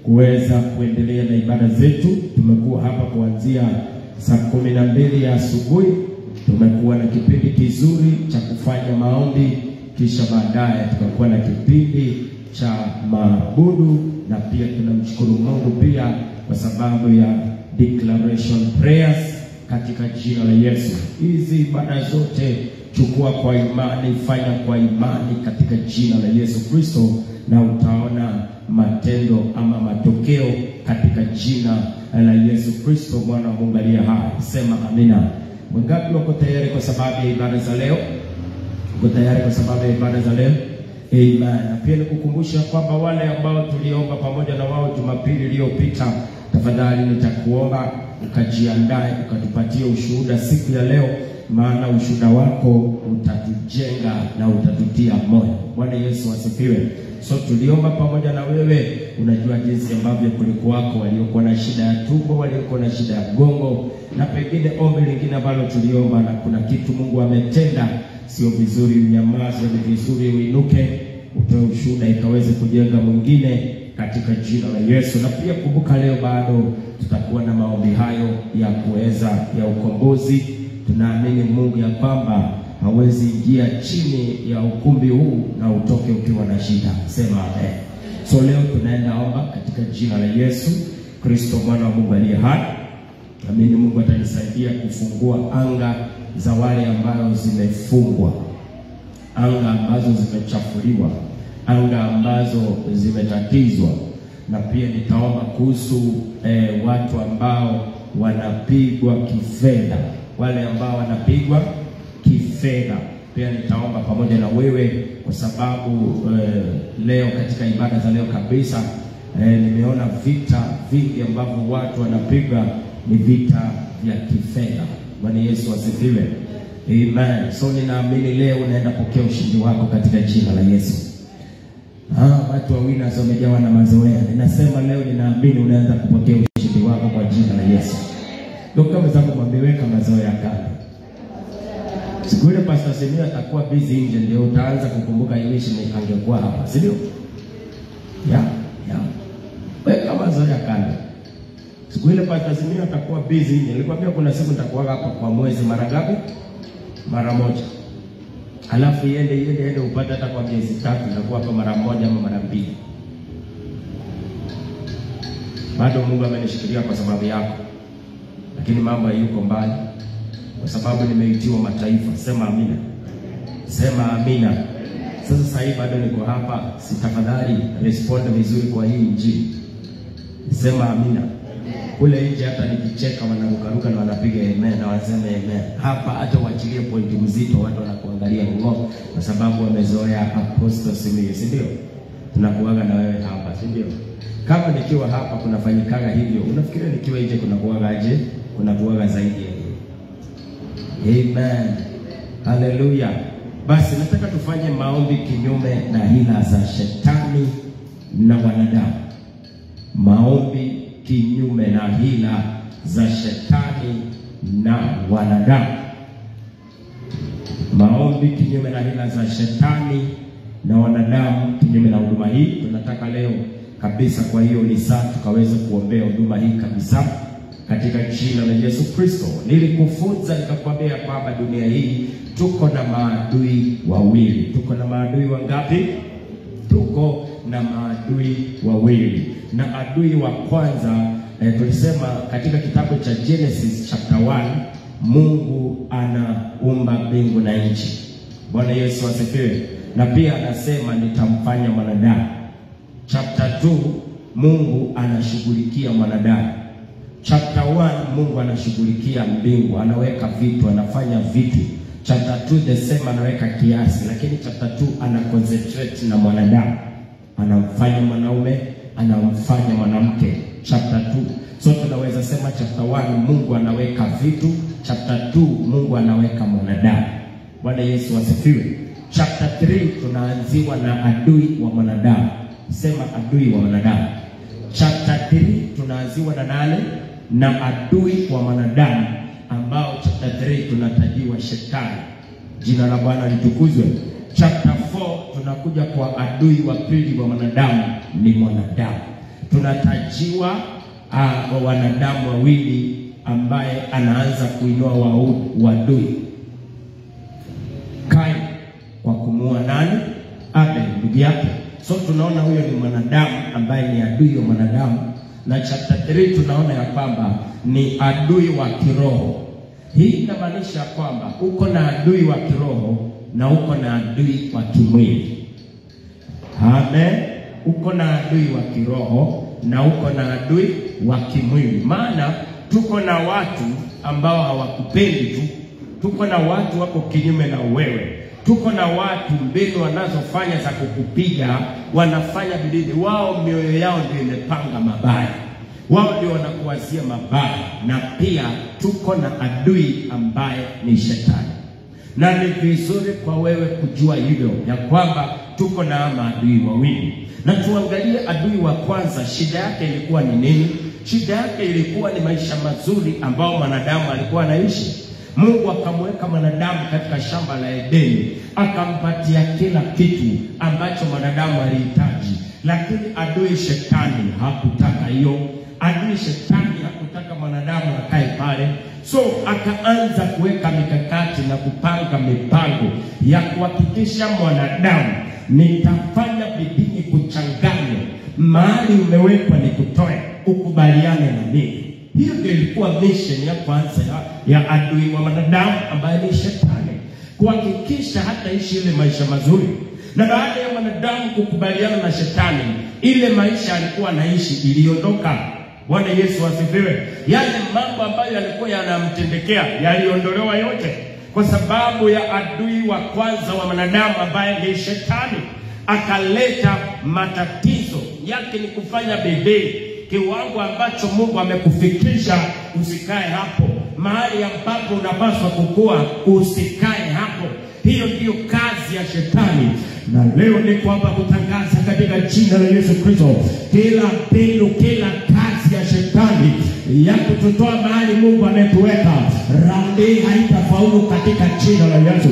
Kuweza kuendelea na ibada zetu. Tumekuwa hapa kuanzia saa 12 asubuhi. Tumekuwa na kipindi kizuri cha kufanya maombi, kisha baadaye tutakuwa na kipindi cha maabudu, na pia tunamshukuru Mungu pia kwa sababu ya declaration prayers katika jina la Yesu. Hizi ibada zote chukua kwa imani, fanya kwa imani katika jina la Yesu Kristo, na utaona matendo ama matokeo katika jina la Yesu Kristo, mwana wa Mungu aliye hai. Sema amina. Wangapi wako tayari kwa sababu ya ibada za leo? Uko tayari kwa sababu ya ibada za leo? Amen. Na pia nikukumbusha kwamba wale ambao tuliomba pamoja na wao Jumapili iliyopita, tafadhali nitakuomba ukajiandae ukatupatie ushuhuda siku ya leo, maana ushuhuda wako utatujenga na utatutia moyo. Bwana Yesu asifiwe. So tuliomba pamoja na wewe, unajua jinsi ambavyo kulikuwako waliokuwa na shida ya tumbo, waliokuwa na shida ya gongo, na pengine ombi lingine ambalo tuliomba na kuna kitu Mungu ametenda. Sio vizuri unyamaze, ni vizuri uinuke, utoe ushuhuda ikaweze kujenga mwingine katika jina la Yesu. Na pia kumbuka leo bado tutakuwa na maombi hayo ya kuweza ya ukombozi. Tunaamini Mungu ya kwamba hawezi ingia chini ya ukumbi huu na utoke ukiwa na shida. Sema amen. So leo tunaenda omba katika jina la Yesu Kristo, mwana wa Mungu aliye hai. Amini Mungu atanisaidia kufungua anga za wale ambao zimefungwa, anga ambazo zimechafuliwa, anga ambazo zimetatizwa. Na pia nitaomba kuhusu watu ambao wanapigwa kifedha, wale ambao wanapigwa kifedha. Pia nitaomba pamoja na wewe kwa sababu leo katika ibada za leo kabisa nimeona vita vingi ambavyo watu wanapiga ni vita vya kifedha. Bwana Yesu asifiwe. Amen. So ninaamini leo unaenda pokea ushindi wako katika jina la Yesu. Watu wa winners wamejawa na mazoea. Ninasema leo ninaamini unaanza kupokea ushindi wako kwa jina la Yesu. Ndio kama zangu mwambeweka mazoea kando. Siku ile Pastor Semia atakuwa busy nje, ndio utaanza kukumbuka Ilishi angekuwa hapa, si ndio? Ya. Weka mazoea kando. Siku ile Pastor Semia atakuwa busy nje. Nilikwambia kuna siku nitakuwa hapa kwa mwezi mara ngapi? Mara moja. Alafu iende upate hata kwa miezi 3 nitakuwa hapa mara moja ama mara 2. Bado Mungu amenishikilia kwa sababu yako. Lakini mambo hayuko mbali. Kwa sababu nimeitiwa mataifa. Sema amina. Sema amina. Sasa hivi bado niko hapa, sitafadhali respond vizuri kwa hii injili. Sema amina. Kule nje hata nikicheka wanarukaruka na wanapiga amen na wanasema amen. Hapa hata uachilie pointi mzito watu wanakuangalia ngo kwa sababu wamezoea Apostle Semia, si ndio? Tunakuaga na wewe hapa, si ndio? Kama nikiwa hapa kunafanyikaga hivyo, unafikiri nikiwa nje kunakuaga aje? Kunakuaga zaidi ya hiyo. Amen. Hallelujah. Basi nataka tufanye maombi kinyume na hila za shetani na wanadamu. Maombi kinyume na hila za shetani na wanadamu. Maombi kinyume na hila za shetani na wanadamu, kinyume na huduma hii. Tunataka leo kabisa kwa hiyo ni saa tukaweza kuombea huduma hii kabisa katika jina la Yesu Kristo. Nilikufunza nikakwambia kwamba dunia hii tuko na maadui wawili. Tuko na maadui wangapi? Tuko na maadui wawili. Na adui wa kwanza tulisema katika kitabu cha Genesis chapter 1, Mungu anaumba mbingu na nchi. Bwana Yesu asifiwe. Na pia anasema nitamfanya mwanadamu. Chapter 2, Mungu anashughulikia mwanadamu. Chapter 1, Mungu anashughulikia mbingu, anaweka vitu, anafanya vitu. Chapter 2 the same, anaweka kiasi. Lakini chapter 2 ana concentrate na mwanadamu, anamfanya mwanaume, anamfanya mwanamke. Chapter 2, so tunaweza sema chapter 1 Mungu anaweka vitu, chapter 2 Mungu anaweka mwanadamu. Bwana Yesu asifiwe. Chapter 3 tunaanziwa na adui wa mwanadamu. Sema adui wa mwanadamu. Chapter 3 tunaanziwa na nani? Na adui wa mwanadamu, ambao chapter 3 tunatajiwa shetani. Jina la Bwana litukuzwe. Chapter 4 tunakuja kwa adui wa pili wa mwanadamu, ni mwanadamu. Tunatajiwa wanadamu wawili ambaye anaanza kuinua wadui. Kain kwa kumuua nani? Abel ndugu yake. So tunaona huyo ni mwanadamu ambaye ni adui wa mwanadamu. Na chapter 3 tunaona ya kwamba ni adui wa kiroho. Hii inamaanisha kwamba uko na adui wa kiroho na uko na adui wa kimwili. Amen. Uko na adui wa kiroho na uko na adui wa kimwili. Maana tuko na watu ambao hawakupendi tu. Tuko na watu wako kinyume na wewe. Tuko na watu mbinu wanazofanya za kukupiga, wanafanya bidii. Wao mioyo yao ndio imepanga mabaya. Wao ndio wanakuwazia mabaya. Na pia tuko na adui ambaye ni shetani. Na ni vizuri kwa wewe kujua hivyo, ya kwamba tuko na maadui wawili. Na tuangalie adui wa kwanza, shida yake ilikuwa ni nini? Shida yake ilikuwa ni maisha mazuri ambao mwanadamu alikuwa anaishi. Mungu akamweka mwanadamu katika shamba la Edeni, akampatia kila kitu ambacho mwanadamu alihitaji. Lakini adui shetani hakutaka hiyo. Adui shetani hakutaka mwanadamu akae pale. So akaanza kuweka mikakati na kupanga mipango ya kuhakikisha mwanadamu, nitafanya bidii kuchanganya mahali umewekwa nikutoe, ukubaliane na mimi. Hiyo ndio ilikuwa mission ya kwanza ya adui wa mwanadamu ambaye ni shetani, kuhakikisha hata ishi ile maisha mazuri. Na baada ya mwanadamu kukubaliana na shetani, ile maisha alikuwa anaishi iliondoka. Bwana Yesu asifiwe. Yale mambo ambayo yalikuwa yanamtendekea yaliondolewa yote, kwa sababu ya adui wa kwanza wa mwanadamu ambaye ni shetani. Akaleta matatizo yake ni kufanya bidii. Kiwango ambacho Mungu amekufikisha, usikae hapo. Mahali ambapo unapaswa kukua, usikae hapo. Hiyo ndiyo kazi ya shetani. Na leo ni kwamba kutangaza katika jina la Yesu Kristo, kila mbinu, kila kazi ya shetani ya kututoa mahali Mungu ametuweka, raundi haitafaulu katika jina la Yesu.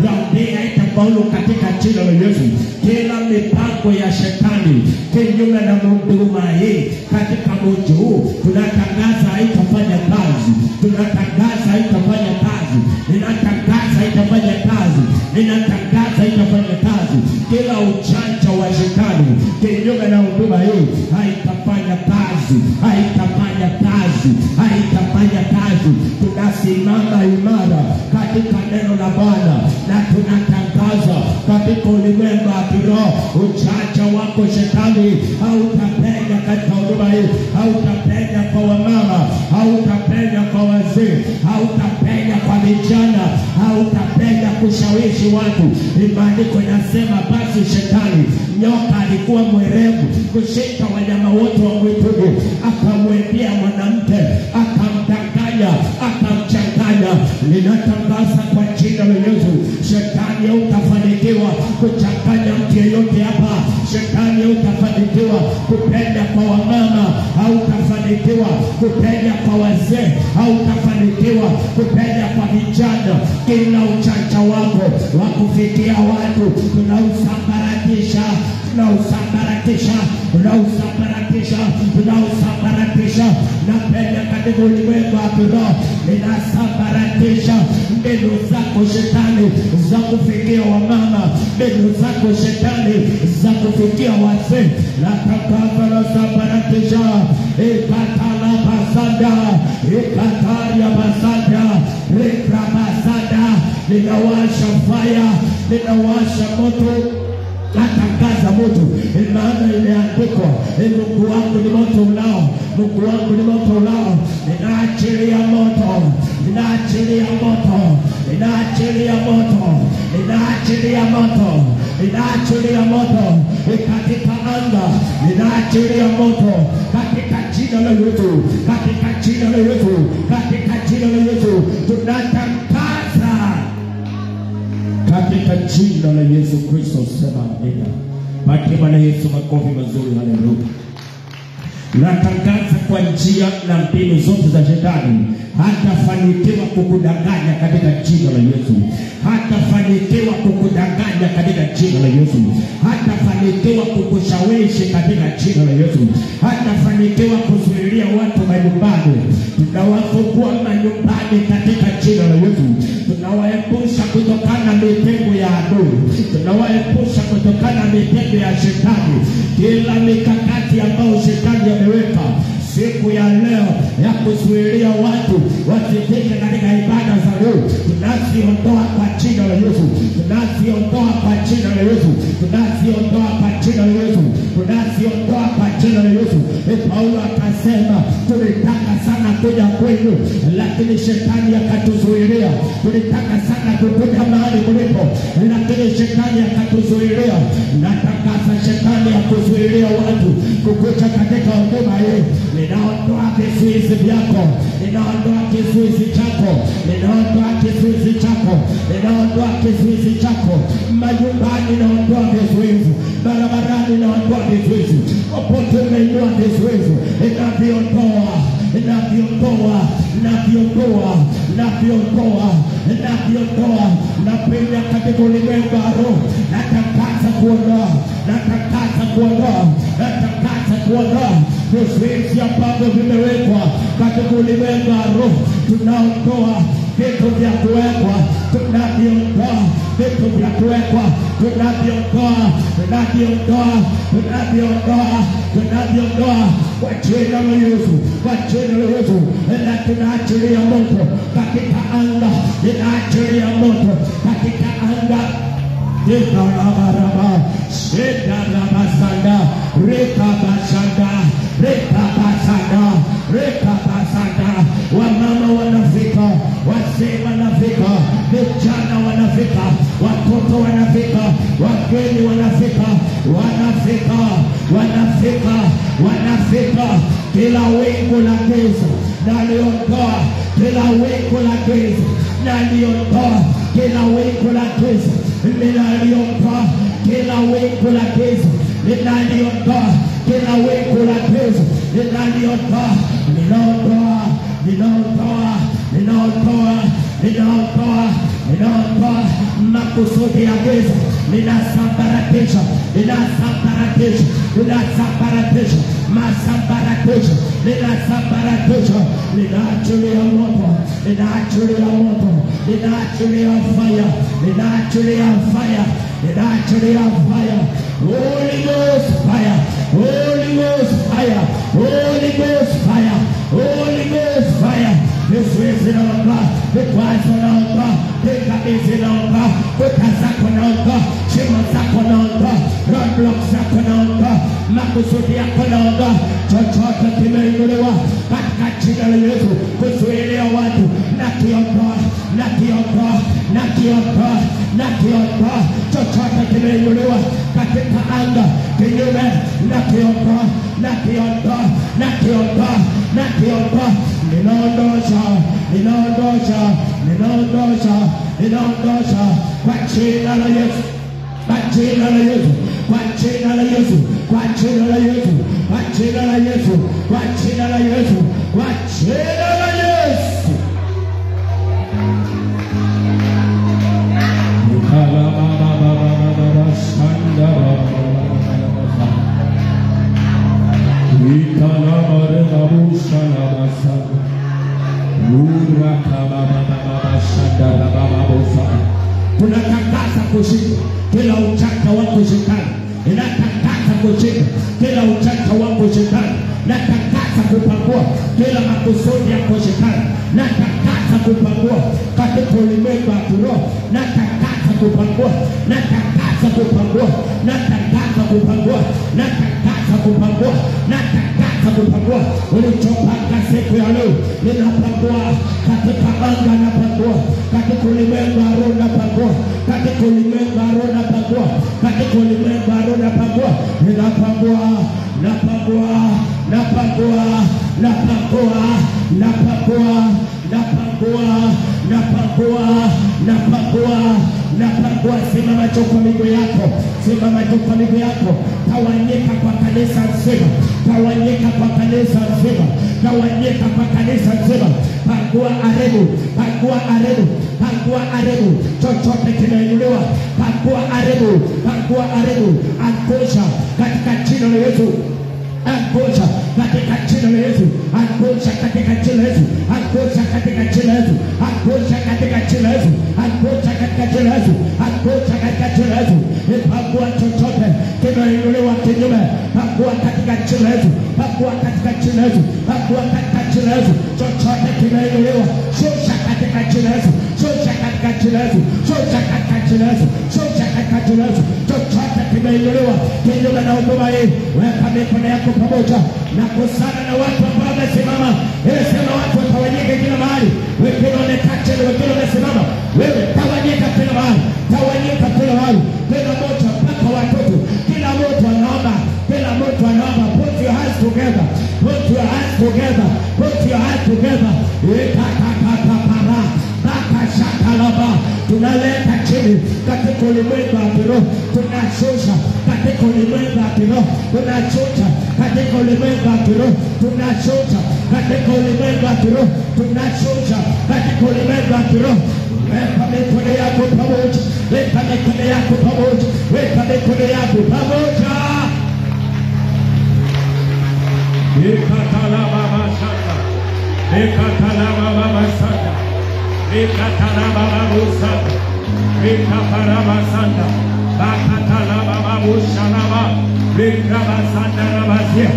Raundi haitafaulu katika jina la Yesu. Kila mipango ya shetani kinyume na huduma hii katika mji huu, tunatangaza haitafanya kazi. Tunatangaza haitafanya kazi. Ninatangaza haitafanya kazi. Ninatangaza haitafanya kazi. Kila ujanja wa shetani kinyume na huduma hii haitafanya kazi. Haitafanya kazi. Haitafanya kazi. Tunasimama imara katika neno la Bwana na tunatangaza katika ulimwengu wa kiroho, ujanja wako shetani hautapenya katika huduma hii. Hautapenya kwa wamama, hautapenya kwa wazee, hautapenya kwa vijana, hautapenya kushawishi watu. Maandiko yanasema basi shetani, nyoka alikuwa mwerevu kushinda wanyama wote wa mwituni, akamwendea mwanamke, akamdanganya, akamchanganya. Ninatangaza kwa jina la Yesu, shetani hautafanikiwa kuchanganya mtu yeyote hapa. Shetani hautafanikiwa kupenda kwa wamama, hautafanikiwa kupenda kwa wazee, hautafanikiwa kupenda kwa vijana. Kila ujanja wako wa kufikia watu tunausambaratisha, tunausambaratisha, tunausambaratisha, tunausambaratisha. Napenda katika ulimwengu wa kiroho, ninasambaratisha mbinu zako shetani za kufikia wamama, mbinu zako shetani za kufikia wazee. Na sambaratisha, ikatala basada, ikataria basada, rekra basada. Ninawasha fire, ninawasha moto, natangaza moto. Maana imeandikwa, Mungu wangu ni moto ulao, Mungu wangu ni moto ulao. Ninaachilia moto, ninaachilia moto, ninaachilia moto, ninaachilia moto, ninaachilia moto katika anga, ninaachilia moto katika jina la Yesu, katika jina la Yesu, katika jina la Yesu. Tunatangaza katika jina la Yesu Kristo. Sema amina. Patie Bwana Yesu makofi mazuri. Haleluya. Natangaza kwa njia na mbinu zote za shetani, hatafanikiwa kukudanganya katika jina la Yesu. Hatafanikiwa kukudanganya katika jina la Yesu. Hatafanikiwa kukushawishi katika jina la Yesu. Hatafanikiwa kuzuilia watu manyumbani. Tunawafungua manyumbani katika jina la Yesu. Tunawaepusha kutokana na mitego ya adui. Tunawaepusha kutokana na mitego ya shetani. Kila mikakati ambayo shetani ameweka siku ya leo ya kuzuilia watu wasifike katika ibada za leo, tunaziondoa kwa jina la Yesu, tunaziondoa kwa jina la Yesu, tunaziondoa kwa jina la Yesu, tunaziondoa kwa jina la Yesu. Paulo akasema tulitaka sana kuja kwenu, lakini shetani akatuzuilia. Tulitaka sana kukuja mahali mlipo, lakini shetani akatuzuilia. Natakasa shetani akuzuilia watu kukuja katika huduma hii. Ninaondoa kizuizi vyako, ninaondoa kizuizi chako, ninaondoa kizuizi chako, ninaondoa kizuizi chako majumbani, naondoa vizuizi barabarani, naondoa vizuizi popote umeinua vizuizi, inaviondoa, inaviondoa, inaviondoa, inaviondoa, inaviondoa. Napenda katika ulimwengu wa roho, natakasa kuondoa, natakasa kuondoa, natakasa kuondoa vizuizi ambavyo vimewekwa katika ulimwengu wa roho. Tunaondoa vitu vya kuwekwa, tunaviondoa vitu vya kuwekwa, tunaviondoa, tunaviondoa, tunaviondoa, tunaviondoa kwa jina la Yesu, kwa jina la Yesu. Na tunaachilia moto katika anga, tunaachilia moto katika anga. Rekabasanda, Rekabasanda, Rekabasanda, Rekabasanda, Rekabasanda. Wamama wanafika, wazee wanafika, vijana wanafika, watoto wanafika, wageni wanafika, wanafika, wanafika, wanafika. Kila wingu la giza naliondoa, kila wingu la giza naliondoa, kila wingu la giza ninaliondoa, kila wingu la giza ninaliondoa, kila wingu la giza ninaliondoa, ninaondoa, ninaondoa, ninaondoa, ninaondoa, ninaondoa makusudi ya giza, ninasambaratisha, ninasambaratisha, ninasambaratisha, masambaratisha, ninasambaratisha, ninaachilia moto, ninaachilia moto, ninaachilia fire, ninaachilia fire, ninaachilia fire. Holy Ghost fire, Holy Ghost fire, Holy Ghost fire, Holy Ghost fire. Vizuizi naondoa, vikwazo naondoa, vikabidhi naondoa, kuta zako naondoa, shimo zako naondoa, roadblock zako naondoa, makusudi yako naondoa. Chochote kimeinuliwa katika jina la Yesu kuzuilia watu, nakiondoa, nakiondoa, nakiondoa, nakiondoa. Chochote kimeinuliwa katika anga kinyume, nakiondoa, nakiondoa, nakiondoa, nakiondoa. Ninaondosha, ninaondosha, ninaondosha, ninaondosha kwa jina la Yesu, kwa jina la Yesu, kwa jina la Yesu, kwa jina la Yesu, kwa jina la Yesu, kwa jina la Yesu, kwa jina la Yesu. Tunatangaza kushinda kila uchaka wa shetani, inatangaza kushinda kila uchaka wa shetani, natangaza kupangua kila makusudi ya shetani, natangaza kupangua katika ulimwengu wa kiroho, natangaza kupangua, natangaza kupangua, natangaza kupangua, natangaza kupangua, natangaza kupangua. Ulichopanga siku ya leo ninapangua katika anga, napangua katika ulimwengu wa roho, napangua katika ulimwengu wa roho, napangua katika ulimwengu wa roho, napangua, ninapangua, napangua, napangua, napangua, napangua, napangua, napangua, napangua, napangua. Simama juu kwa miguu yako, simama juu kwa miguu yako. Tawanyika kwa kanisa nzima, tawanyika kwa kanisa nzima, tawanyika kwa kanisa nzima. Pangua arebu, pangua arebu, pangua arebu. Chochote kinainuliwa, pangua arebu, pangua arebu. Angusha katika jina la Yesu, angusha katika jina la Yesu, angusha katika jina la Yesu, angusha katika jina la Yesu, angusha katika jina la Yesu, angusha katika jina la Yesu, angusha katika jina la Yesu. Ipangua chochote kinainuliwa kinyume Pakua katika jina la Yesu. Pakua katika jina la Yesu. Pakua katika jina la Yesu. Chochote kimeinuliwa, shusha katika jina la Yesu. Shusha katika jina la Yesu. Shusha katika jina la Yesu. Shusha katika jina la Yesu. Chochote kimeinuliwa kinyume na huduma hii, weka mikono yako pamoja na kusana na watu ambao wamesimama. Sema watu watawanyike kila mahali. Wengine wamekaa chini, wengine wamesimama. Wewe tawanyika kila mahali. Tawanyika kila mahali. Kila moja mpaka watoto. Kila mtu anaomba. Kila mtu anaomba. Put your hands together. Put your hands together. Put your hands together. Para. Baka shakalaba. Tunaleta chini katika ulimwengu wa kiroho. Tunashusha katika ulimwengu wa kiroho. Tunashusha katika ulimwengu wa kiroho. Tunashusha katika ulimwengu wa kiroho. Tunashusha katika ulimwengu wa kiroho. Weka mikono yako pamoja. Weka mikono yako pamoja. Weka mikono yako pamoja. Ikatalaba mashaka. Ikatalaba mashaka. Ikatalaba mashaka. Ikaparaba sanda. Bakatalaba mashaka. Ikabasanda rabazia.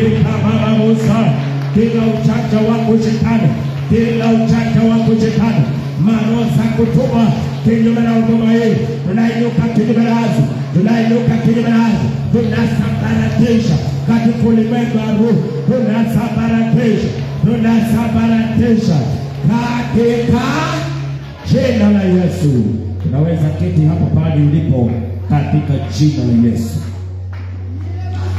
Ikababa mashaka. Kila uchacha wako shetani. Kila uchacha wako shetani. Marosa kutuma kinyume na huduma hii. Tunainuka kinyume nazo. Tunainuka kinyume nazo. Tunasambaratisha katika ulimwengu wa roho. Tunasambaratisha. Tunasambaratisha katika jina la Yesu. Tunaweza keti hapo pale ulipo katika jina la Yesu.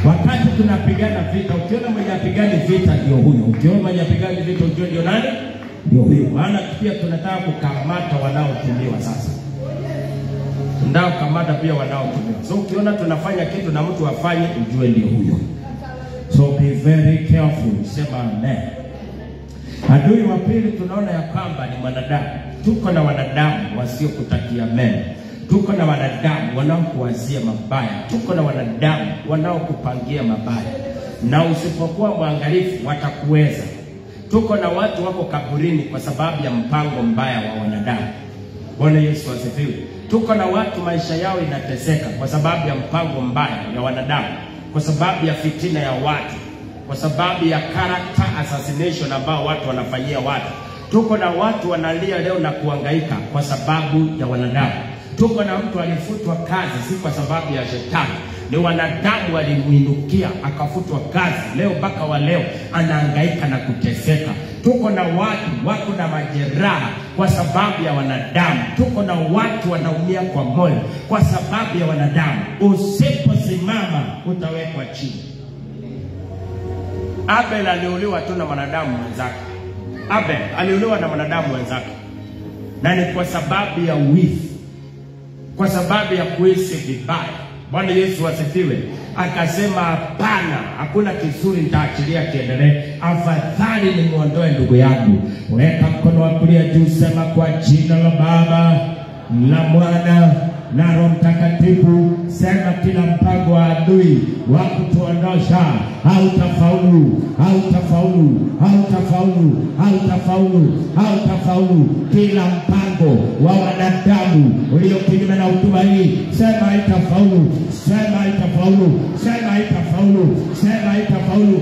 Wakati tunapigana vita, ukiona mwenye apigani vita ndio huyo. Ukiona mwenye apigani vita ujue ndio nani? Ndio huyo. Maana pia tunataka kukamata wanaotumiwa sasa. Tunataka kukamata pia wanaotumiwa. So ukiona tunafanya kitu na mtu afanye, ujue ndio huyo. So be very careful. Sema amen. Adui wa pili tunaona ya kwamba ni wanadamu. Tuko na wanadamu wasiokutakia mema. Tuko na wanadamu wanaokuwazia mabaya. Tuko na wanadamu wanaokupangia mabaya. Na usipokuwa mwangalifu watakuweza. Tuko na watu wako kaburini kwa sababu ya mpango mbaya wa wanadamu. Bwana Yesu asifiwe. Tuko na watu maisha yao inateseka kwa sababu ya mpango mbaya ya wanadamu, kwa sababu ya fitina ya watu, kwa sababu ya character assassination ambao watu wanafanyia watu. Tuko na watu wanalia leo na kuhangaika kwa sababu ya wanadamu. Tuko na mtu alifutwa kazi si kwa sababu ya shetani, ni wanadamu walimuinukia akafutwa kazi. Leo mpaka wa leo anahangaika na kuteseka. Tuko na watu wako na majeraha kwa sababu ya wanadamu. Tuko na watu wanaumia kwa moyo kwa sababu ya wanadamu. Usiposimama utawekwa chini. Abel aliuliwa tu na wanadamu wenzake. Abel aliuliwa na wanadamu wenzake. Na ni kwa sababu ya wivu, kwa sababu ya kuishi vibaya. Bwana Yesu asifiwe. Akasema hapana, hakuna kizuri nitaachilia kiendelee. Afadhali nimuondoe ndugu yangu. Weka mkono wa kulia juu, sema kwa jina la Baba, la Mwana na Roho Mtakatifu. Sema kila mpango wa adui wa kutuondosha hautafaulu, hautafaulu, hautafaulu, hautafaulu, hautafaulu. Kila mpango wa wanadamu ulio kinyume na huduma hii, sema haitafaulu, sema haitafaulu, sema haitafaulu, sema haitafaulu,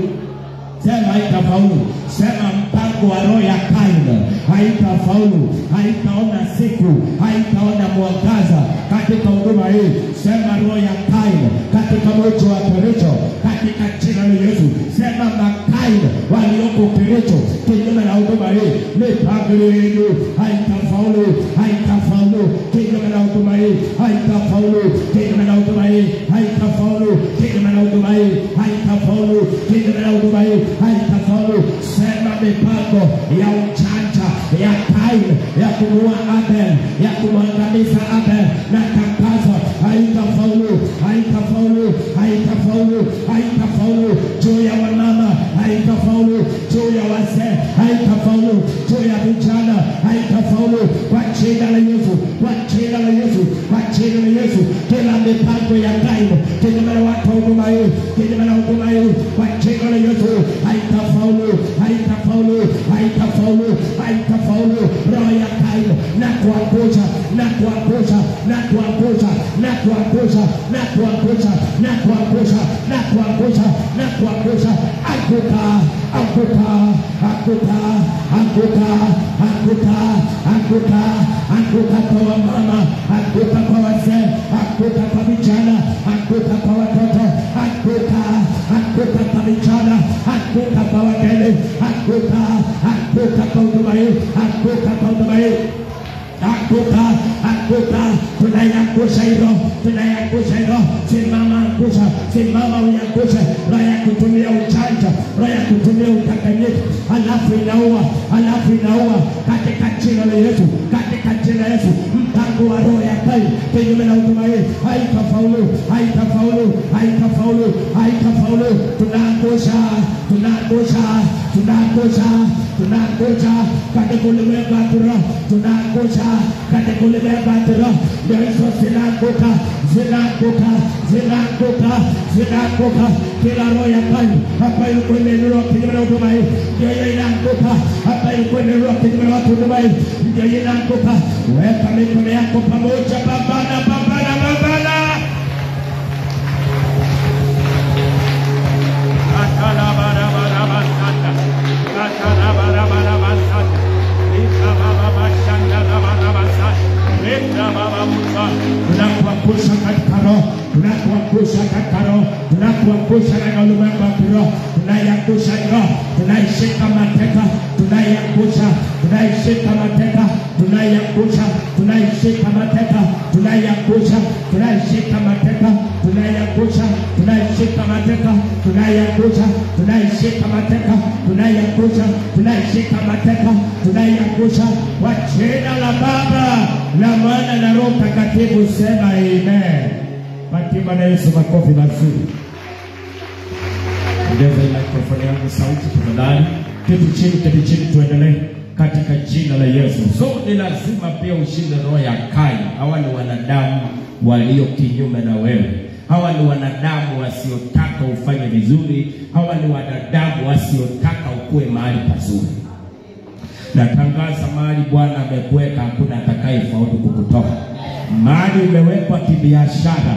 sema haitafaulu. Sema mpango wa roho ya Kaini haitafaulu, haitaona siku, haitaona mwangaza katika huduma hii. Sema roho ya Kaini katika mji wa Kericho, katika jina la Yesu. Sema makaini walioko Kericho kinyume na huduma hii, mipango yenu haitafaulu, haitafaulu kinyume na huduma hii, haitafaulu kinyume na huduma hii, haitafaulu kinyume na huduma hii, haitafaulu kinyume na huduma hii, haitafaulu. Sema mipango ya ujanja ya Kaini ya kumuua Abel, ya kumwangamiza Abel, na tangazo haitafaulu, haitafaulu, haitafaulu, haitafaulu juu ya wamama, haitafaulu juu ya wazee, haitafaulu juu ya vijana, haitafaulu kwa jina la Yesu, kwa jina la Yesu. Yesu, kwa jina la Yesu. Kila mipango ya Kaini kinyume na watu wa huduma hii, kinyume na huduma hii, kwa jina la Yesu haitafaulu, haitafaulu, haitafaulu, haitafaulu. Roho ya Kaini na kuangusha, na kuangusha, na kuangusha, na kuangusha, na kuangusha, na kuangusha, na kuangusha, na kuangusha. Anguka, anguka, anguka, anguka, anguka, anguka, anguka kwa wamama, anguka kwa wazee, anguka kwa vijana, anguka kwa watoto, anguka, anguka kwa vijana, anguka kwa wageni, anguka, anguka kwa huduma hii, anguka kwa huduma hii. Anguka, anguka, tunayangusha hilo, tunayangusha hilo. Simama, angusha, simama uyangushe. Roho ya kutumia ujanja, roho ya kutumia udanganyifu, alafu inaua, alafu inaua katika jina la Yesu, katika jina la Yesu. Mpango wa roho ya Kaini kinyume na huduma hii haitafaulu, haitafaulu, haitafaulu, haitafaulu. Tunaangusha, tunaangusha, tunaangusha, tunaangusha katika ulimwengu wa kiroho, tunaangusha katika ulimwengu wa kiroho. Ndio hizo zinaanguka, zinaanguka, zinaanguka, zinaanguka. Kila roho ya Kaini hapa ilikuwa imeinuliwa kinyume na huduma hii, ndio hiyo inaanguka. Hapa ilikuwa imeinuliwa kinyume na huduma hii, ndio hiyo inaanguka. Weka mikono yako pamoja, pambana, pambana, pambana. Tunakuangusha katika roho, tunakuangusha katika roho, tunakuangusha katika ulimwengu wa kiroho. Tunaiangusha roho, tunaishika mateka, tunaiangusha, tunaishika mateka, tunaiangusha, tunaishika mateka, tunaiangusha, tunaishika mateka, tunaiangusha, tunaishika mateka, tunaiangusha, tunaishika mateka, tunaiangusha, tunaishika mateka, tunaiangusha kwa jina la Baba, la Mwana na Roho Mtakatifu. Sema amen. Patima na Yesu makofi mazuri. Ongeza mikrofoni yangu sauti tafadhali. Keti chini tuendelee katika jina la Yesu. So ni lazima pia ushinde roho ya Kaini. Hawa ni wanadamu walio kinyume na wewe. Hawa ni wanadamu wasiotaka ufanye vizuri. Hawa ni wanadamu wasiotaka ukue mahali pazuri. Natangaza mahali Bwana amekuweka hakuna atakayefaulu kukutoka. Mahali umewekwa kibiashara,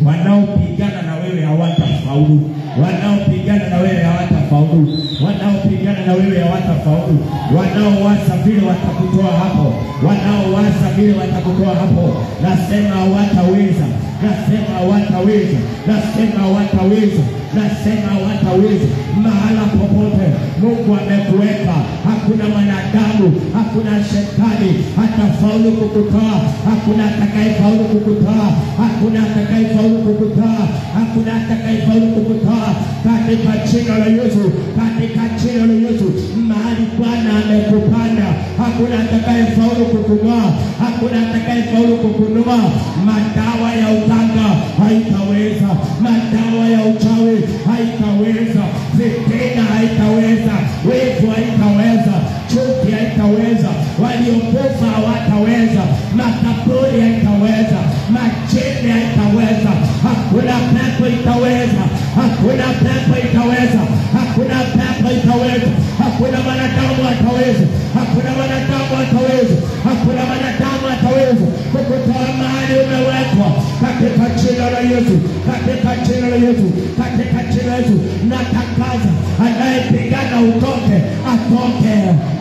wanaopigana na wewe hawatafaulu, wanaopigana na wewe hawatafaulu, wanaopigana na wewe hawatafaulu. Wanaowaza vile watakutoa hapo, wanaowaza vile watakutoa hapo, nasema hawataweza, nasema hawataweza, nasema hawataweza, nasema hawataweza. Mahala popote Mungu amekuweka, hakuna mwanadamu, hakuna shetani hatafaulu kukutoa, hakuna atakayefaulu kukutoa, hakuna atakayefaulu kukutoa, hakuna atakayefaulu kukutoa katika jina la Yesu, katika jina la Yesu. Mahali Bwana amekupanda, hakuna atakayefaulu kukungoa, hakuna atakayefaulu kukunua. Madawa ya uganga haitaweza, madawa ya uchawi haitaweza, fitina haitaweza, wivu haitaweza, chuki haitaweza, waliokufa hawataweza, makaburi haitaweza, majini haitaweza, hakuna pepo itaweza, hakuna pepo itaweza, hakuna pepo itaweza, hakuna mwanadamu ataweza, hakuna mwanadamu ataweza, hakuna mwanadamu ataweza kukutoa mahali umewekwa katika jina la Yesu, katika jina la Yesu, katika jina la Yesu. Natangaza anayepigana utoke, atoke,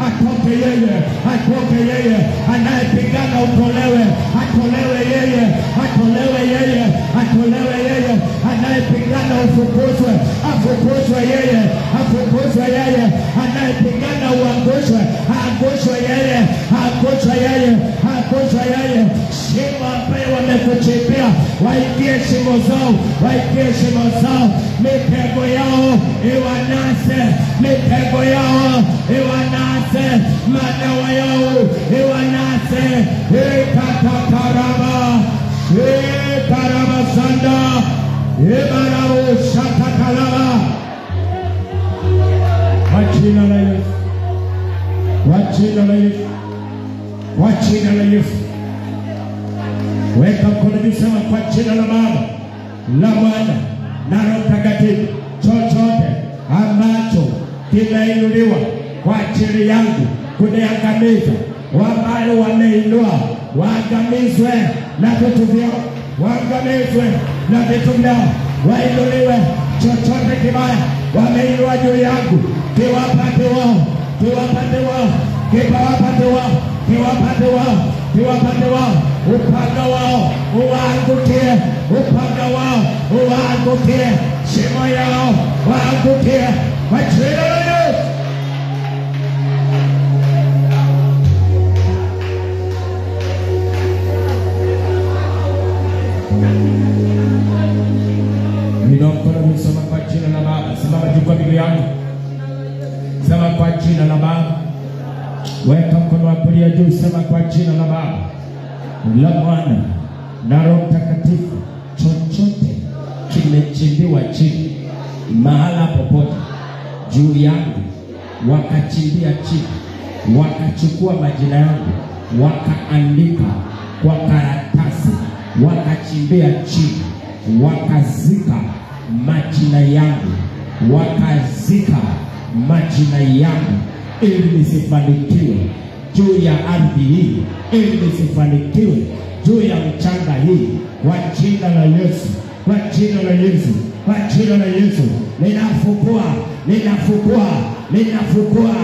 atoke yeye, atoke yeye. Anayepigana utolewe, atolewe yeye, atolewe yeye, atolewe yeye. Anayepigana ufukuzwe, afukuzwe yeye, afukuzwe yeye. Anayepigana uangushwe, aangushwe yeye, aangushwe yeye, aangushwe yeye. Shimo ambayo wamekuchimbia, waingie shimo zao, waingie shimo zao. Mitego yao iwanase, mitego yao iwanase, madawa yao iwanase. Ikatakaraba, ikaraba sanda, ibarao shatakalaba. Wachina la Yesu, wachina la Yesu, wachina la Yesu. Weka kwa jina la Baba, la Mwana na Roho Mtakatifu. Chochote ambacho kimeinuliwa kwa ajili yangu kuniangamiza, wabaya wameinua, waangamizwe na vitu vyao, waangamizwe na vitu vyao, wainuliwe. Chochote kibaya wameinua juu yangu, kiwapate wao, kiwapate wao, kiwapate wao, kiwapate wao, kiwapate wao. Upanga wao uwaangukie, upanga wao uwaangukie, shimo yao waangukie kwa jina la Yesu. Sema kwa jina la Baba. Simama juu kwa Biblia yangu. Sema kwa jina la Baba. Weka mkono wa kulia juu. Sema kwa jina la Baba, la Mwana na Roho Mtakatifu. Chochote kimechimbiwa chini mahala popote juu yangu, wakachimbia chini, wakachukua majina yangu, wakaandika kwa karatasi, wakachimbia chini, wakazika majina yangu, wakazika majina yangu, ili nisifanikiwe juu ya ardhi hii, ili nisifanikiwe juu ya mchanga hii. Kwa jina la Yesu, kwa jina la Yesu, kwa jina la Yesu, ninafukua, ninafukua, ninafukua.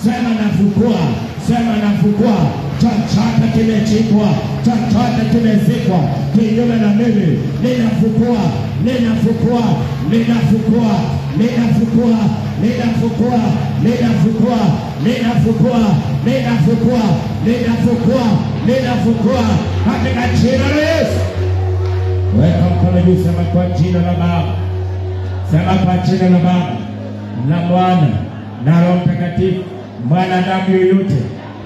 Sema nafukua, sema nafukua. Chochote kimechikwa, chochote kimezikwa kinyume na mimi, ninafukua, ninafukua, ninafukua, ninafukua, ninafukua, ninafukua, ninafukua, ninafukua, ninafukua, ninafukua katika jina la Yesu. Weka mkono juu. Sema kwa jina la Baba, sema kwa jina la Baba, la Mwana na Roho Mtakatifu. Mwanadamu yoyote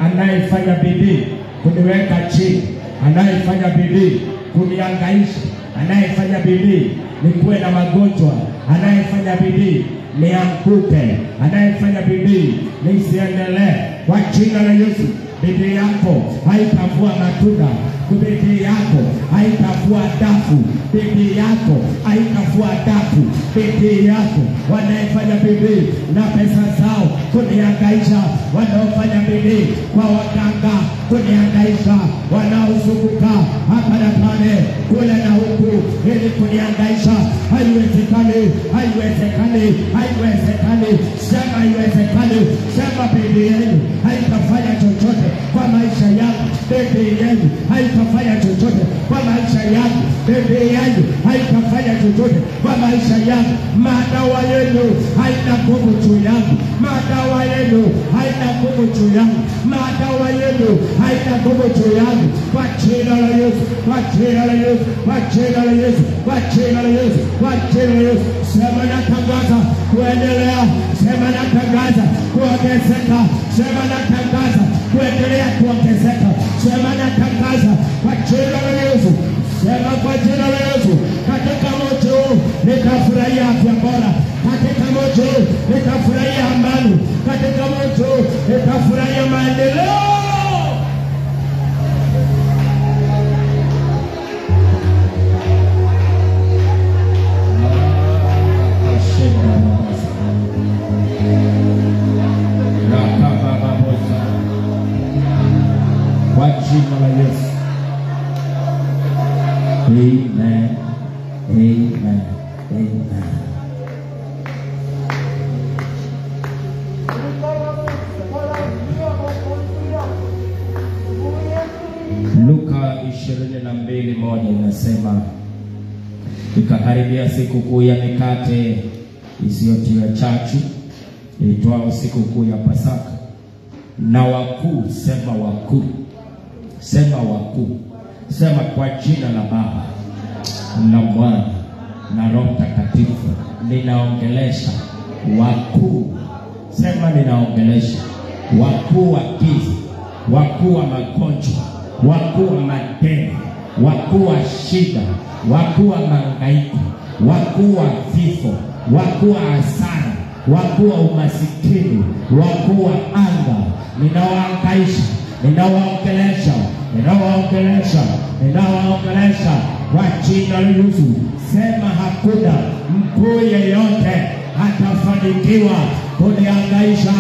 anayefanya bidii kuniweka chini, anayefanya bidii kunihangaisha, anayefanya bidii nikuwe na magonjwa, anayefanya bidii nianguke, anayefanya bidii nisiendelee, kwa jina la Yesu, bidii yako haitavua matunda, bidii yako haitavua dafu, bidii yako haitavua dafu, bidii yako. Wanayefanya bidii na pesa zao kunihangaisha, wanaofanya bidii kwa waganga kunihangaisha, wanaozunguka hapa na pale, kule na huku, ili kunihangaisha, haiwezekani, haiwezekani, haiwezekani. Sema haiwezekani. Sema bidii yenu haitafanya chochote kwa maisha yangu, bidii yenu haitafanya chochote kwa maisha yangu, bidii yenu haitafanya chochote kwa maisha yangu. Madawa yenu haina nguvu juu yangu, madawa yenu haina nguvu juu yangu, madawa yenu haina nguvu juu yangu, kwa jina la Yesu, kwa jina la Yesu, kwa jina la Yesu, kwa jina la Yesu, kwa jina la Yesu. Sema natangaza kuendelea, sema natangaza kuongezeka, sema natangaza kuendelea kuongezeka, sema natangaza kwa jina la Yesu, sema kwa jina la Yesu. Katika moto huu nitafurahia afya bora, katika moto huu nitafurahia amani, katika moto huu nitafurahia maendeleo. Kwa jina la Yesu. Amen. Amen. Amen. Luka 22:1 inasema, ikakaribia sikukuu ya mikate isiyotiwa chachu, itwao sikukuu ya Pasaka, na wakuu, sema wakuu, sema wakuu, sema kwa jina la Baba, la Mwana na Roho Mtakatifu, ninaongelesha wakuu, sema ninaongelesha wakuu wa giza, wakuu wa magonjwa, wakuu wa madeni, wakuu wa shida, wakuu wa mahangaiko, wakuu wa vifo, wakuu wa hasara, wakuu wa umasikini, wakuu wa anga, ninawaangaisha, ninawaongelesha, ninawaongelesha, ninawaongelesha kwa jina la Yesu. Sema hakuna mkuu yeyote hatafanikiwa kunihangaisha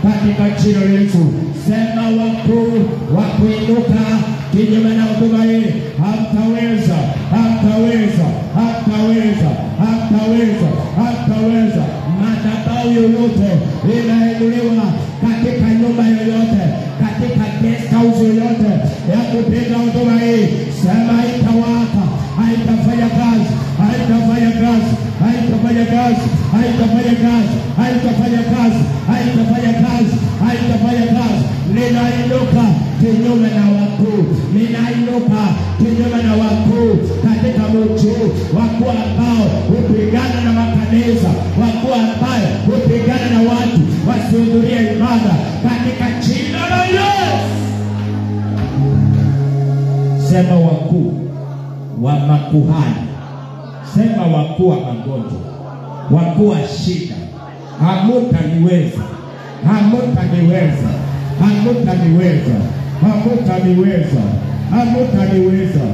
katika jina la Yesu. Sema wakuu wa kuinuka kinyume na huduma hii hamtaweza, hamtaweza, hamtaweza, hamtaweza, hamtaweza. Madhabahu yoyote inainuliwa katika nyumba yoyote, katika guest house yoyote ya kupinga huduma hii, sema haitawaka, haitafanya kazi, haitafanya kazi, haitafanya kazi, haitafanya kazi, haitafanya kazi, haitafanya kazi, haitafanya kazi. Ninainuka kinyume na wakuu, ninainuka kinyume na wakuu katika mji, wakuu ambao hupigana na makanisa, wakuu ambao hupigana na watu wasihudhurie ibada katika jina la Yesu. Sema wakuu wa makuhani, sema wakuu wa magonjwa, wakuu wa shida, hamutaniweza, hamutaniweza, hamutaniweza, hamutaniweza, hamutaniweza.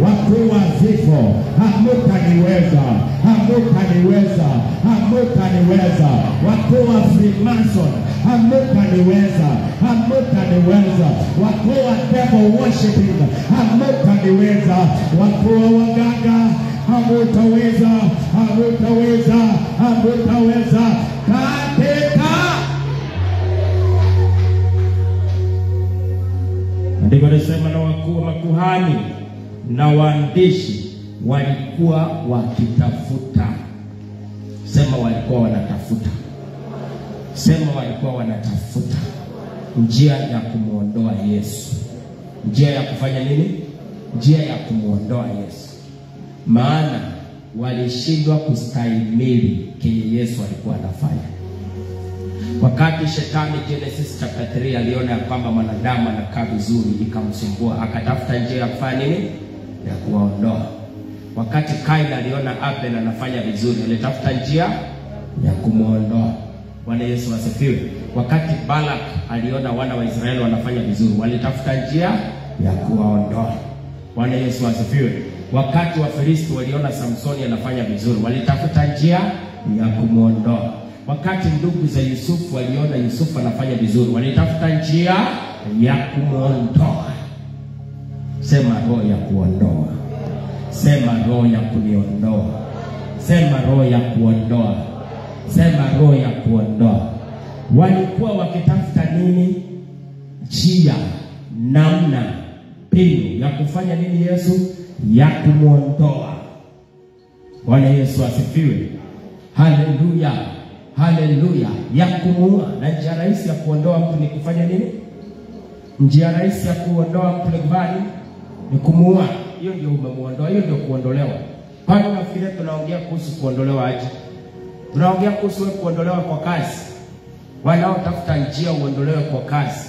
Wakuu wa vifo, hamutaniweza, hamutaniweza, hamutaniweza. Wakuu wa Freemason, hamutaniweza, hamutaniweza. Wakuu wa devil worshiping, hamutaniweza. Wakuu wa waganga, hamutaweza, hamutaweza, hamutaweza. Katika ndivyo nasema, na wakuu wa makuhani na waandishi walikuwa wakitafuta. Sema walikuwa wanatafuta. Sema walikuwa wanatafuta njia ya kumuondoa Yesu. Njia ya kufanya nini? Njia ya kumuondoa Yesu. Maana walishindwa kustahimili kile Yesu alikuwa anafanya. Wakati shetani Genesis chapter 3 aliona ya kwamba mwanadamu anakaa vizuri, ikamsumbua, akatafuta njia ya kufanya nini? Ya kuwaondoa. Wakati Kain aliona Abel anafanya vizuri, alitafuta njia ya kumuondoa. Bwana Yesu asifiwe. Wakati Balak aliona wana wa Israeli wanafanya vizuri, walitafuta njia ya kuwaondoa. Bwana Yesu asifiwe. Wakati wa Filisti waliona Samsoni anafanya vizuri, walitafuta njia ya kumuondoa. Wakati ndugu za Yusufu waliona Yusufu anafanya vizuri, walitafuta njia ya kumuondoa. Sema roho ya kuondoa. Sema roho ya kuniondoa. Sema roho ya kuondoa. Sema roho ya kuondoa. Walikuwa wakitafuta nini? Njia, namna, mbinu ya kufanya nini Yesu? Ya kumuondoa. Bwana Yesu asifiwe. Haleluya. Haleluya. Ya kumuua. Na njia rahisi ya kuondoa mtu ni kufanya nini? Njia rahisi ya kuondoa mtu ni kufanya ni kumuua. Hiyo ndio umemuondoa, hiyo ndio kuondolewa. Kwani nafikiri tunaongea kuhusu kuondolewa aje? Tunaongea kuhusu kuondolewa kwa kazi. Wanaotafuta njia uondolewe kwa kazi,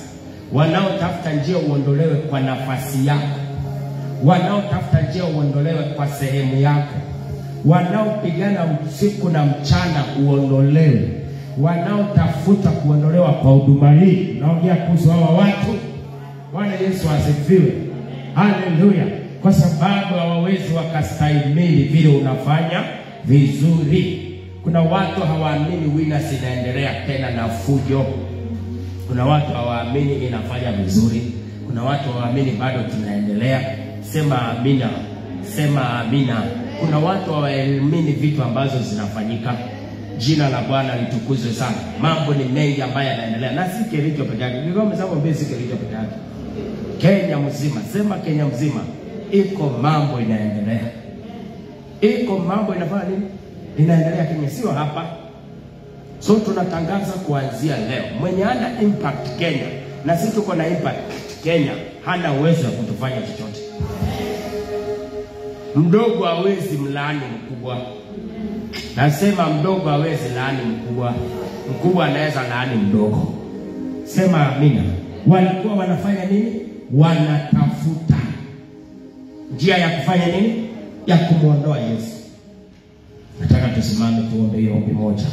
wanaotafuta njia uondolewe kwa nafasi yako, wanaotafuta njia uondolewe kwa sehemu yako, wanaopigana usiku na mchana uondolewe, wanaotafuta kuondolewa kwa huduma hii. Naongea kuhusu hawa watu. Bwana Yesu asifiwe. Haleluya. Kwa sababu hawawezi wakastahimili vile unafanya vizuri. Kuna watu hawaamini winners inaendelea tena na fujo. Kuna watu hawaamini inafanya vizuri. Kuna watu hawaamini bado tunaendelea. Sema amina. Sema amina. Kuna watu hawaamini vitu ambazo zinafanyika. Jina la Bwana litukuzwe sana. Mambo ni mengi ambayo yanaendelea. Na si Kericho peke yake. Ndio msamo mbesi Kericho peke yake. Kenya mzima. Sema Kenya mzima. Iko mambo inaendelea. Iko mambo inafanya nini? Inaendelea Kenya, sio hapa. So tunatangaza kuanzia leo, mwenye ana impact Kenya, na sisi tuko na impact Kenya, hana uwezo wa kutufanya chochote. Mdogo hawezi mlaani mkubwa. Nasema mdogo hawezi laani mkubwa. Mkubwa anaweza laani mdogo. Sema amina. Walikuwa wanafanya nini? Wanatafuta njia ya kufanya nini? Ya kumuondoa Yesu. Nataka tusimame tuombe hiyo ombi moja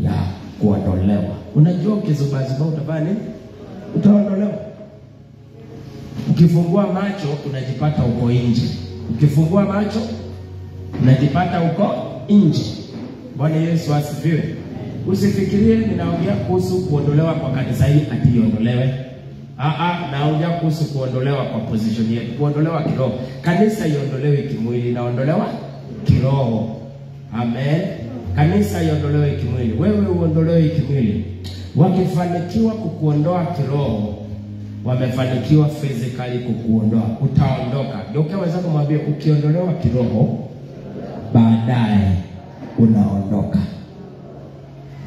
ya kuondolewa. Unajua ukizubazuba utafanya nini? Utaondolewa. Ukifungua macho unajipata uko nje. Ukifungua macho unajipata uko nje. Bwana Yesu asifiwe. Usifikirie ninaongea kuhusu kuondolewa kwa kanisa hili ati iondolewe. Naongea kuhusu kuondolewa kwa position yetu, kuondolewa kiroho. Kanisa iondolewe kimwili, inaondolewa kiroho. Amen. Kanisa iondolewe kimwili, wewe uondolewe kimwili. Wakifanikiwa kukuondoa kiroho, wamefanikiwa physically kukuondoa, utaondoka. Ndio kaweza kumwambia ukiondolewa kiroho, baadaye unaondoka.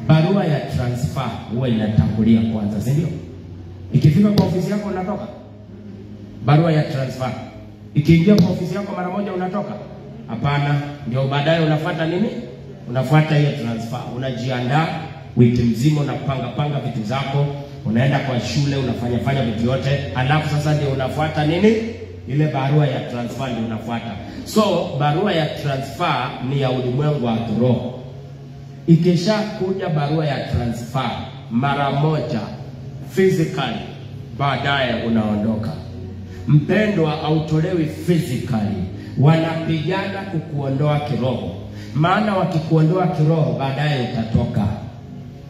Barua ya transfer huwa inatangulia kwanza, si ndio? Ikifika kwa ofisi yako unatoka. Barua ya transfer ikiingia kwa ofisi yako mara moja unatoka? Hapana, ndio baadaye unafuata nini? Unafuata hiyo transfer. Unajiandaa wiki mzima, unapanga vitu zako, unaenda kwa shule, unafanya vitu yote, alafu sasa ndio unafuata nini? Ile barua ya transfer ndio unafuata. So barua ya transfer ni ya ulimwengu wa kiroho. Ikisha kuja barua ya transfer mara moja physically, baadaye unaondoka. Mpendwa, hautolewi physically, wanapigana kukuondoa kiroho. Maana wakikuondoa kiroho, baadaye utatoka.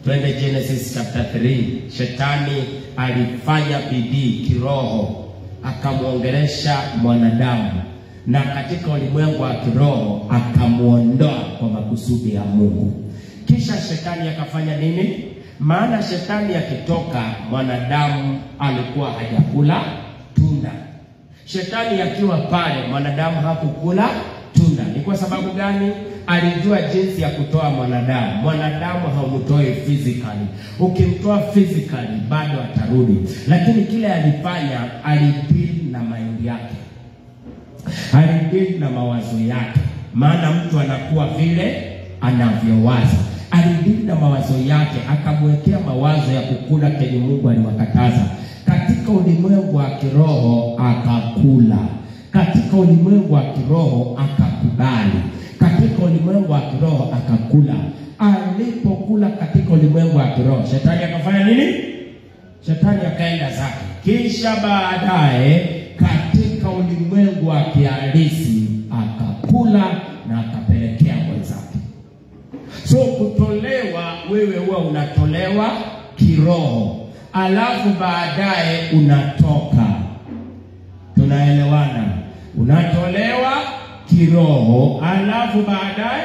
Twende Genesis chapter 3. Shetani alifanya bidii kiroho, akamuongelesha mwanadamu, na katika ulimwengu wa kiroho akamuondoa kwa makusudi ya Mungu. Kisha shetani akafanya nini? Maana shetani akitoka, mwanadamu alikuwa hajakula tunda. Shetani akiwa pale, mwanadamu hakukula tunda. Ni kwa sababu gani? Alijua jinsi ya kutoa mwanadamu. Mwanadamu haumtoi physically. Ukimtoa physically bado atarudi. Lakini kile alifanya, alidili na maindi yake, alidili na mawazo yake. Maana mtu anakuwa vile anavyowaza. Alidili na mawazo yake, akamwekea mawazo ya kukula kenye Mungu aliwakataza. Katika ulimwengu wa kiroho akakula. Katika ulimwengu wa kiroho akakubali. Katika ulimwengu wa kiroho akakula. Alipokula katika ulimwengu wa kiroho, shetani akafanya nini? Shetani akaenda zake. Kisha baadaye katika ulimwengu wa kihalisi akakula na akapelekea mwenzake. So kutolewa, wewe huwa unatolewa kiroho, alafu baadaye unatoka. Tunaelewana? Unatolewa kiroho, alafu baadaye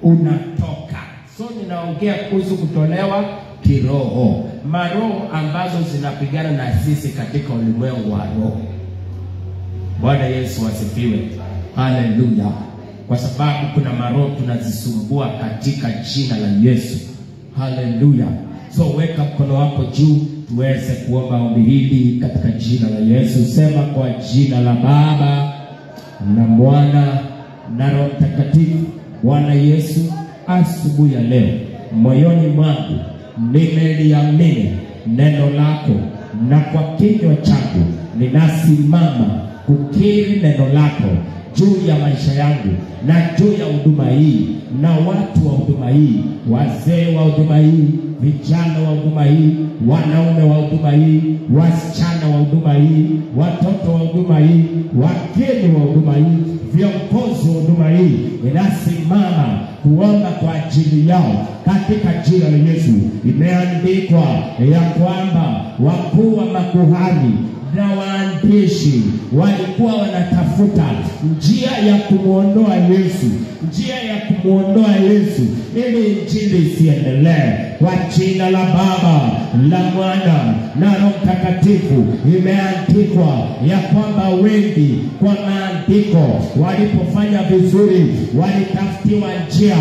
unatoka. So ninaongea kuhusu kutolewa kiroho. Maroho ambazo zinapigana na sisi katika ulimwengu wa roho. Bwana Yesu asifiwe. Haleluya. Kwa sababu kuna maroho tunazisumbua katika jina la Yesu. Haleluya. So weka mkono wako juu tuweze kuomba ombi hili katika jina la Yesu. Sema: kwa jina la Baba na Mwana na Roho Mtakatifu. Bwana Yesu, asubuhi ya leo moyoni mwangu nimeliamini neno lako, na kwa kinywa changu ninasimama kukiri neno lako juu ya maisha yangu na juu ya huduma hii na watu wa huduma hii, wazee wa huduma hii, vijana wa huduma hii, wanaume wa huduma hii, wasichana wa huduma hii, watoto wa huduma hii, wageni wa huduma hii, viongozi wa huduma hii. Ninasimama kuomba kwa ajili yao katika jina la Yesu. Imeandikwa ya kwamba wakuu wa makuhani na waandishi walikuwa wanatafuta njia ya kumuondoa Yesu, njia ya kumuondoa Yesu ili injili isiendelee. Kwa jina la Baba, la Mwana na Roho Mtakatifu, imeandikwa ya kwamba wengi kwa maandiko walipofanya vizuri walitafutiwa njia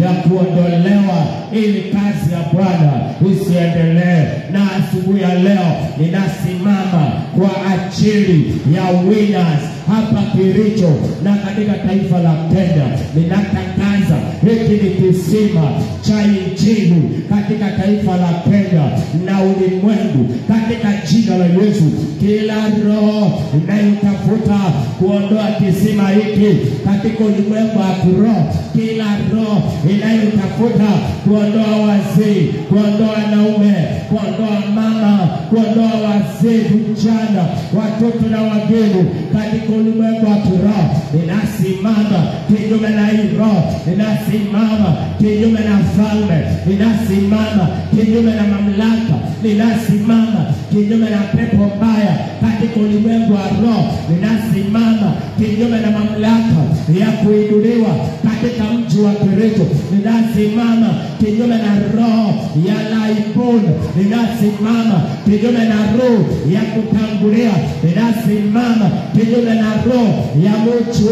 ya kuondolewa ili kazi ya Bwana isiendelee. Na asubuhi ya leo ninasimama kwa ajili ya winners hapa Kericho na katika taifa la Kenya. Ninatangaza hiki ni kisima cha injili katika taifa la Kenya na ulimwengu katika jina la Yesu. Kila roho inayotafuta kuondoa kisima hiki katika ulimwengu wa kiroho, kila roho inayotafuta kuondoa wazee, kuondoa wanaume, kuondoa mama, kuondoa wazee, vijana, watoto na wageni katika ulimwengu wa kiroho. Ninasimama kinyume na hii roho. Ninasimama kinyume na falme. Ninasimama kinyume na mamlaka. Ninasimama kinyume na pepo mbaya katika ulimwengu wa roho. Ninasimama kinyume na mamlaka ya kuinuliwa katika mji wa Kericho. Ninasimama kinyume na roho ya laibuni. Ninasimama kinyume na roho ya kutangulia. Ninasimama kinyume na roho ya mtu,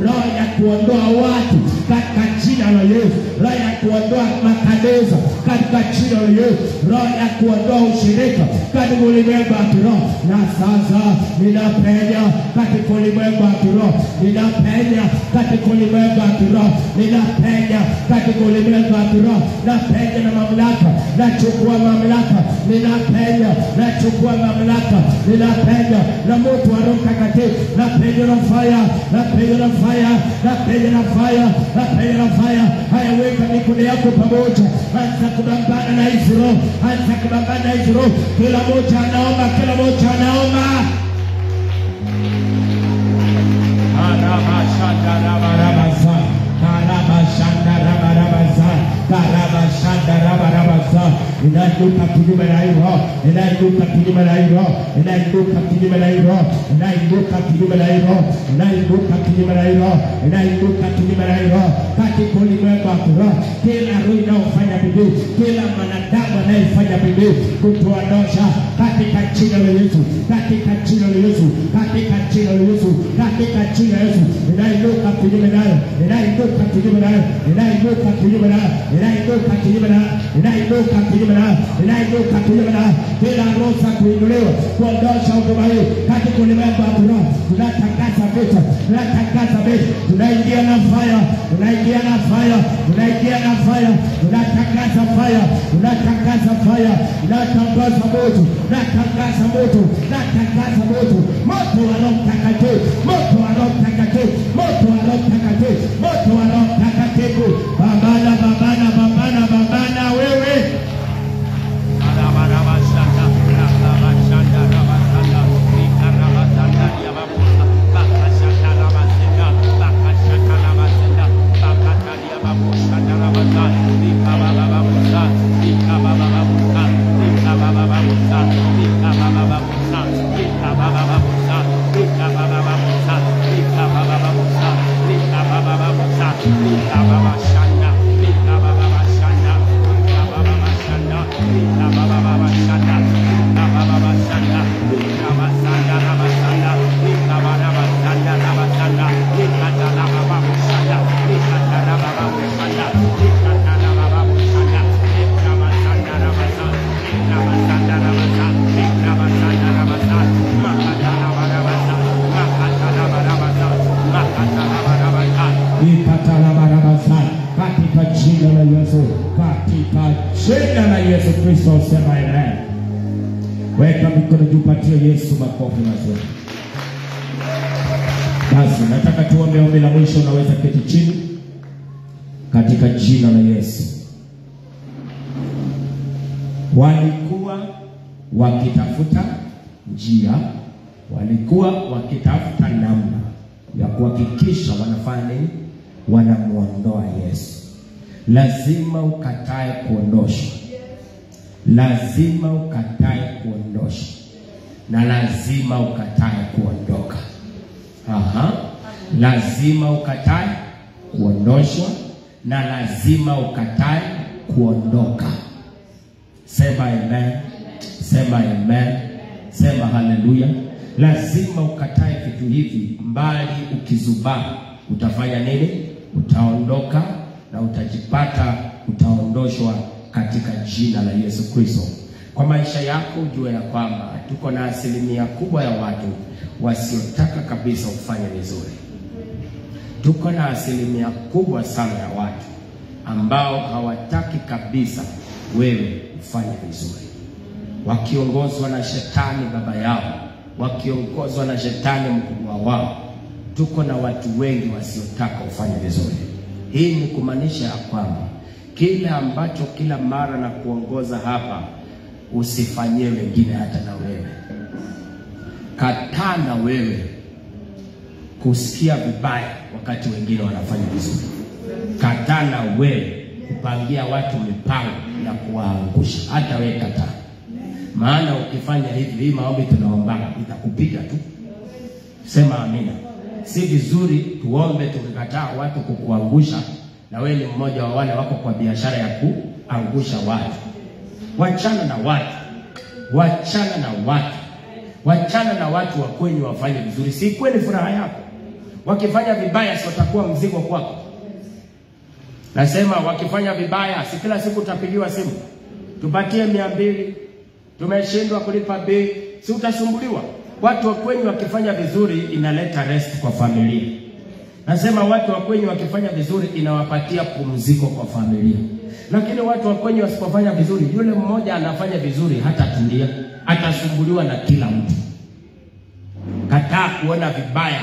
roho ya kuondoa watu katika jina la Yesu, roho ya kuondoa makanisa katika jina la Yesu, roho ya kuondoa ushirika katika ulimwengu wa kiroho. Na sasa ninapenya katika ulimwengu wa kiroho. Ninapenya katika ulimwengu wa kiroho. Ninapenya katika ulimwengu wa kiroho. Napenya na mamlaka. Nachukua mamlaka. Ninapenya. Nachukua mamlaka. Ninapenya na moto wa Roho Mtakatifu. Napenya na fire. Napenya na fire. Napenya na fire. Napenya na fire. Haya, weka mikono yako pamoja. Anza kubambana na hizo roho. Anza kubambana na hizo roho. Kila moja anaomba. Kila moja anaomba. Karabashanda rabarabaza. Karabashanda rabarabaza. Karabashanda rabarabaza. Inainuka kinyume na hilo. Inainuka kinyume na hilo. Inainuka kinyume na hilo. Inainuka kinyume na hilo. Inainuka kinyume na hilo. Inainuka kinyume na hilo. Katika ulimwengu wa kiroho, kila roho inayofanya bidii, kila mwanadamu anayefanya bidii kutuondosha katika jina la Yesu, katika jina la Yesu, katika jina la Yesu, katika jina la Yesu. Inainuka kinyume nayo. Inainuka kinyume nayo. Inainuka kinyume nayo. Inainuka kinyume nayo. Inainuka kinyume nayo. Inainuka kinyume nayo. Kila roho za kuinuliwa kuondosha huduma hii katika ulimwengu wa kiroho, tunatangaza vita. Tunatangaza vita. Tunaingia na fire. Tunaingia na fire. Tunaingia na fire. Tunatangaza fire. Tunatangaza fire. Tunatangaza moto. Tunatangaza moto. Tunatangaza moto. Moto wa Roho Mtakatifu. Moto wa Roho Mtakatifu. Moto wa Roho Mtakatifu. Moto wa Roho Mtakatifu. Babana, babana, babana, babana wewe. Katika jina la Yesu, katika jina la Yesu Kristo, sema amen. Weka mikono juu, patia Yesu makofi mazuri. Basi nataka tuombe ombi la mwisho. Unaweza keti chini katika jina la Yesu. Walikuwa wakitafuta njia, walikuwa wakitafuta namna ya kuhakikisha wanafanya nini? Wanamuondoa Yesu. Lazima ukatae kuondoshwa. Lazima ukatae kuondoshwa. Na lazima ukatae kuondoka. Lazima ukatae kuondoshwa na lazima ukatae kuondoka. Sema amen. Sema amen. Sema haleluya. Lazima ukatae vitu hivi, mbali ukizubaa utafanya nini? Utaondoka na utajipata utaondoshwa katika jina la Yesu Kristo. Kwa maisha yako ujue ya kwamba tuko na asilimia kubwa ya watu wasiotaka kabisa ufanye vizuri. Tuko na asilimia kubwa sana ya watu ambao hawataki kabisa wewe ufanye vizuri, wakiongozwa na shetani baba yao, wakiongozwa na shetani mkubwa wao. Tuko na watu wengi wasiotaka ufanye vizuri. Hii ni kumaanisha ya kwamba kile ambacho kila mara na kuongoza hapa usifanyie wengine hata na wewe. Kataa na wewe kusikia vibaya wakati wengine wanafanya vizuri. Kataa na wewe kupangia watu mipango ya kuwaangusha. Hata wewe kataa. Maana ukifanya hivi, hii maombi tunaomba itakupiga tu. Sema amina. Si vizuri tuombe tukikataa watu kukuangusha, na wewe ni mmoja wa wale wako kwa biashara ya kuangusha watu. Wachana na watu. Wachana na watu. Wachana na watu wa kwenyu wafanye vizuri. Si kweli furaha yako. Wakifanya vibaya si watakuwa mzigo kwako. Nasema wakifanya vibaya si kila siku utapigiwa simu, tupatie 200, tumeshindwa kulipa bei, si utasumbuliwa. Watu wa kwenyu wakifanya vizuri inaleta rest kwa familia. Nasema watu wa kwenyu wakifanya vizuri inawapatia pumziko kwa familia. Lakini watu wa kwenyu wasipofanya vizuri, yule mmoja anafanya vizuri hata tulia, atasumbuliwa na kila mtu. Kataa kuona vibaya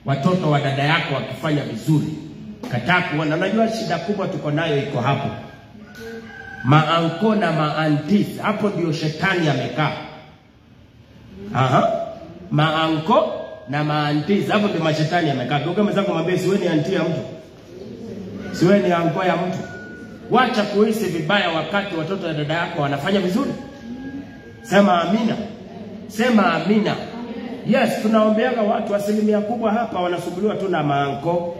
watoto wa dada yako wakifanya vizuri. Kataa kuona. Najua shida kubwa tuko nayo iko hapo. Maanko na maantis, hapo ndio shetani amekaa. Maanko na maantis, hapo ndio mashetani amekaa. Ndio kama zako mwambie siwe ni anti ya mtu, siwe ni anko ya mtu. Wacha kuhisi vibaya wakati watoto wa dada yako wanafanya vizuri. Sema amina. Sema amina. Yes, tunaombeaga watu 1% kubwa hapa wanasumbuliwa tu na maanko.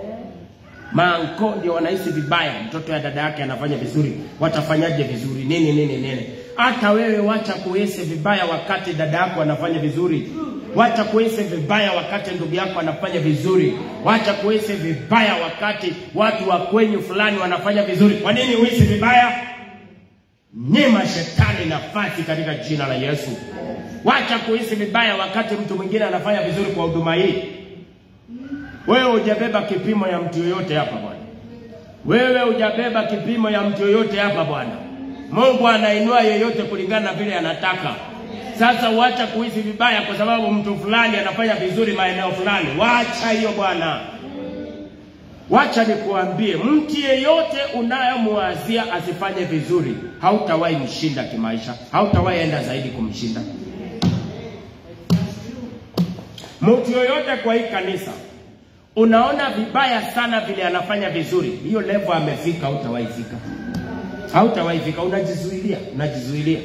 Maanko ndio wanahisi vibaya mtoto wa dada yake anafanya vizuri, watafanyaje vizuri nini. Hata wewe wacha kuhisi vibaya wakati dada yako anafanya vizuri. Wacha kuhisi vibaya wakati ndugu yako anafanya vizuri. Wacha kuhisi vibaya wakati watu wa kwenyu fulani wanafanya vizuri. Kwa nini uhisi vibaya? Nyima shetani nafasi katika jina la Yesu. Wacha kuhisi vibaya wakati mtu mwingine anafanya vizuri kwa huduma hii. Wewe hujabeba kipimo ya mtu yoyote hapa bwana. Wewe hujabeba kipimo ya mtu yoyote hapa bwana. Mungu anainua yeyote kulingana na vile anataka. Sasa wacha kuhisi vibaya kwa sababu mtu fulani anafanya vizuri maeneo fulani. Wacha hiyo bwana. Wacha nikuambie, mtu yeyote unayemwazia asifanye vizuri, hautawahi mshinda kimaisha. Hautawahi enda zaidi kumshinda. Mtu yoyote kwa hii kanisa unaona vibaya sana vile anafanya vizuri, hiyo level amefika, hautawahi fika. Hautawahi fika, unajizuilia.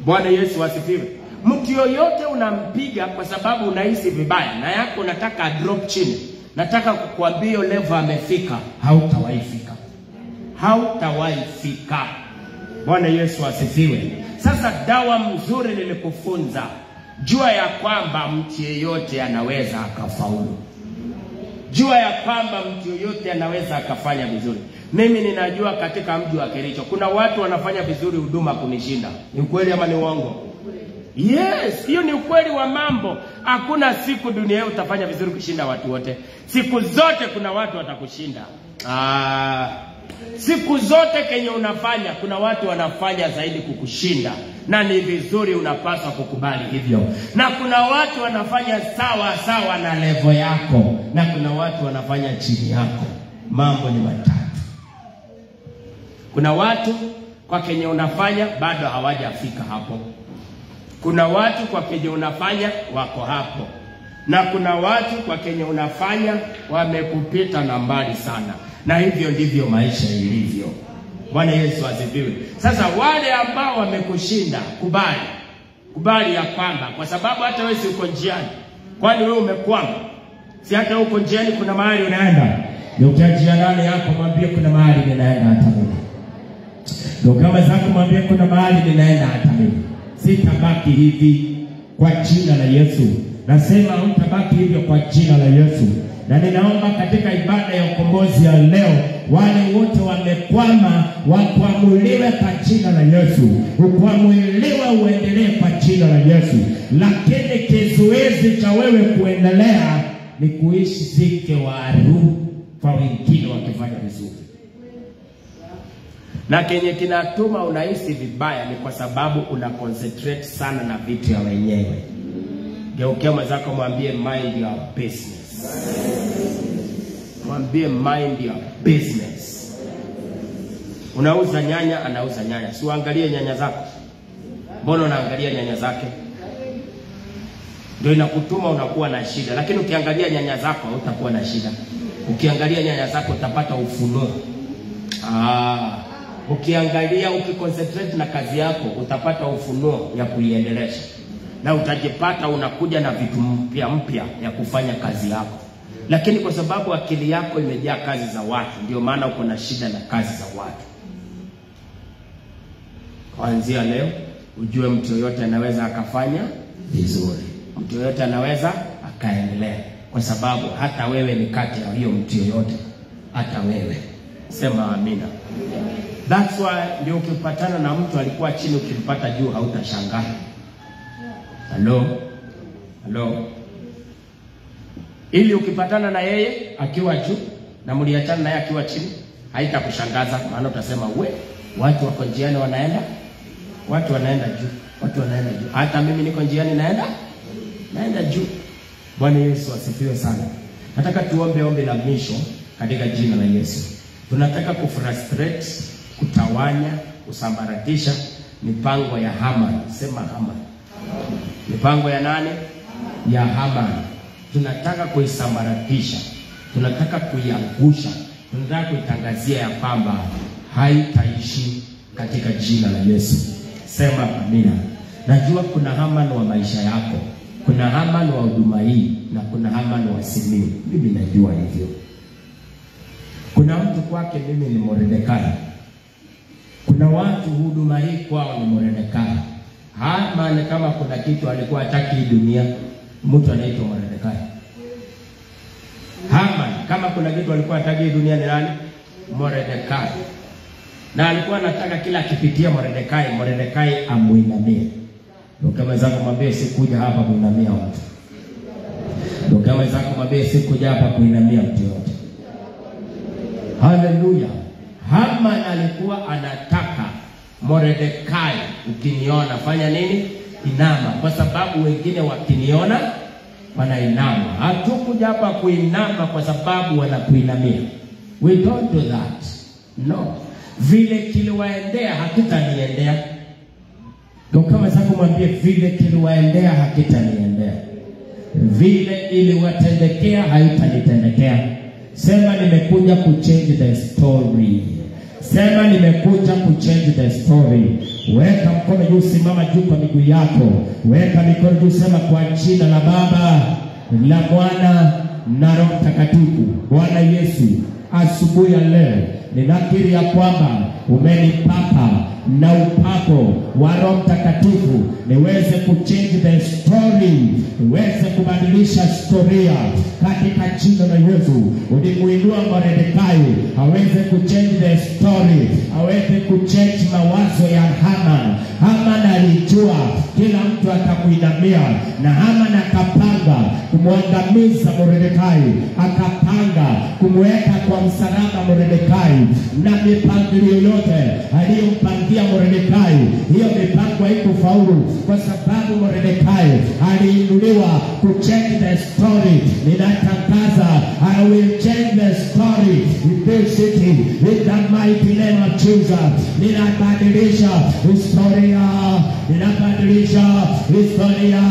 Bwana Yesu asifiwe. Mtu yoyote unampiga kwa sababu unahisi vibaya na yako unataka drop chini, nataka kukuambia hiyo level amefika, hautawahi fika. Hautawahi fika. Bwana Yesu asifiwe. Sasa dawa mzuri nilikufunza, jua ya kwamba mtu yeyote anaweza akafaulu. Jua ya kwamba mtu yoyote anaweza akafanya vizuri. Mimi ninajua katika mji wa Kericho kuna watu wanafanya vizuri huduma kunishinda. Ni ukweli ama ni uongo? Yes, hiyo ni ukweli wa mambo. Hakuna siku dunia hii utafanya vizuri kushinda watu wote. Siku zote kuna watu watakushinda. Siku zote kenye unafanya kuna watu wanafanya zaidi kukushinda, na ni vizuri, unapaswa kukubali hivyo. Na kuna watu wanafanya sawa na level yako, na kuna watu wanafanya chini yako. Mambo ni matatu. Kuna watu kwa kenye unafanya bado hawajafika hapo. Kuna watu kwa kenye unafanya wako hapo. Na kuna watu kwa kenye unafanya wamekupita na mbali sana. Na hivyo ndivyo maisha ilivyo. Bwana Yesu asifiwe. Sasa wale ambao wamekushinda, kubali ya kwamba, kwa sababu hata wewe si uko njiani. Kwani wewe umekwama? Si hata uko njiani kuna mahali unaenda. Ndio ukijiandaa yako mwambie kuna mahali ninaenda hata mimi. Ndio kama zako mwambie kuna mahali ninaenda hata mimi. Sitabaki hivi kwa jina la Yesu. Nasema utabaki hivyo kwa jina la Yesu. Na ninaomba katika ibada ya ukombozi ya leo, wale wote wamekwama wakwamuliwe kwa jina la Yesu. Ukwamuliwe uendelee kwa jina la Yesu. Lakini kizuizi cha wewe kuendelea ni kuishi zike waru kwa wengine wakifanya vizuri. Na kenye kinatuma unahisi vibaya ni kwa sababu una concentrate sana na vitu ya wenyewe. Geukia mwenzako mwambie mind your business. Mwambie mind your business. Unauza nyanya, anauza nyanya. Si uangalie nyanya zako. Mbona unaangalia nyanya zake? ndio inakutuma unakuwa na shida. Lakini ukiangalia nyanya zako utakuwa na shida. Ukiangalia nyanya zako utapata ufunuo. Ukiangalia, ukiconcentrate na kazi yako utapata ufunuo ya kuiendelesha. Na utajipata unakuja na vitu mpya ya kufanya kazi yako. Lakini kwa sababu akili yako imejaa kazi za watu, ndio maana uko na shida na kazi za watu. Kuanzia leo ujue mtu yoyote anaweza akafanya vizuri. Mtu yoyote anaweza akaendelea, kwa sababu hata wewe ni kati ya hiyo mtu yoyote. Hata wewe. Sema amina. That's why ndio ukipatana na mtu alikuwa chini ukimpata juu hautashangaa. Hello. Ili ukipatana na yeye akiwa juu na mliachana naye akiwa chini, haitakushangaza, maana utasema watu wako njiani wanaenda, watu wanaenda juu. Hata mimi niko njiani naenda juu. Bwana Yesu asifiwe sana. Nataka tuombe ombi la mwisho katika jina la Yesu. Tunataka kufrustrate, kutawanya, kusambaratisha mipango ya Haman. Sema Haman. Mipango ya nani? Ya Haman. Tunataka kuisambaratisha, tunataka kuiangusha, tunataka kuitangazia ya kwamba haitaishi katika jina la Yesu. Sema amina. Najua kuna Haman wa maisha yako, kuna Haman wa huduma hii, na kuna Haman wa Simiyu. Mimi najua hivyo. Kuna mtu kwake mimi ni Mordekai. Kuna watu huduma hii kwao ni Mordekai. Haman kama kuna kitu alikuwa hataki dunia, mtu anaitwa Mordekai. Haman kama kuna kitu alikuwa hataki dunia ni nani? Mordekai. Na alikuwa anataka kila akipitia Mordekai amuinamie. Ndio kama zako mwambie sikuja hapa kuinamia watu. Ndio kama zako mwambie sikuja hapa kuinamia mtu yote. Haleluya. Haman alikuwa anataka Mordekai, ukiniona fanya nini? Inama, kwa sababu wengine wakiniona wanainama. Hatukuja hapa kuinama kwa sababu wanakuinamia. We don't do that. No. Vile kiliwaendea hakitaniendea. Ndio kama zako mwambie vile kiliwaendea hakitaniendea. Vile iliwatendekea haitanitendekea. Sema nimekuja kuchange the story. Sema nimekuja kuchange the story. Weka mkono juu, simama juu kwa miguu yako. Weka mikono juu, sema kwa jina la Baba, la Mwana na Roho Mtakatifu. Bwana Yesu, asubuhi ya leo ninakiri ya kwamba umenipaka na upako wa Roho Mtakatifu niweze kuchange the story, niweze kubadilisha historia katika jina la Yesu. Ulimuinua Mordekai aweze kuchange the story, aweze kuchange mawazo ya Haman. Haman alijua kila mtu atakuinamia, na Haman akapanga kumwangamiza Mordekai, akapanga kumweka kwa msalaba Mordekai, na mipango yote aliyompangia Mordekai, hiyo mipango haikufaulu, kwa sababu Mordekai aliinuliwa kuchange the story. Ninatangaza, I will change the story in this city in the mighty name of Jesus. Ninabadilisha historia, ninabadilisha historia.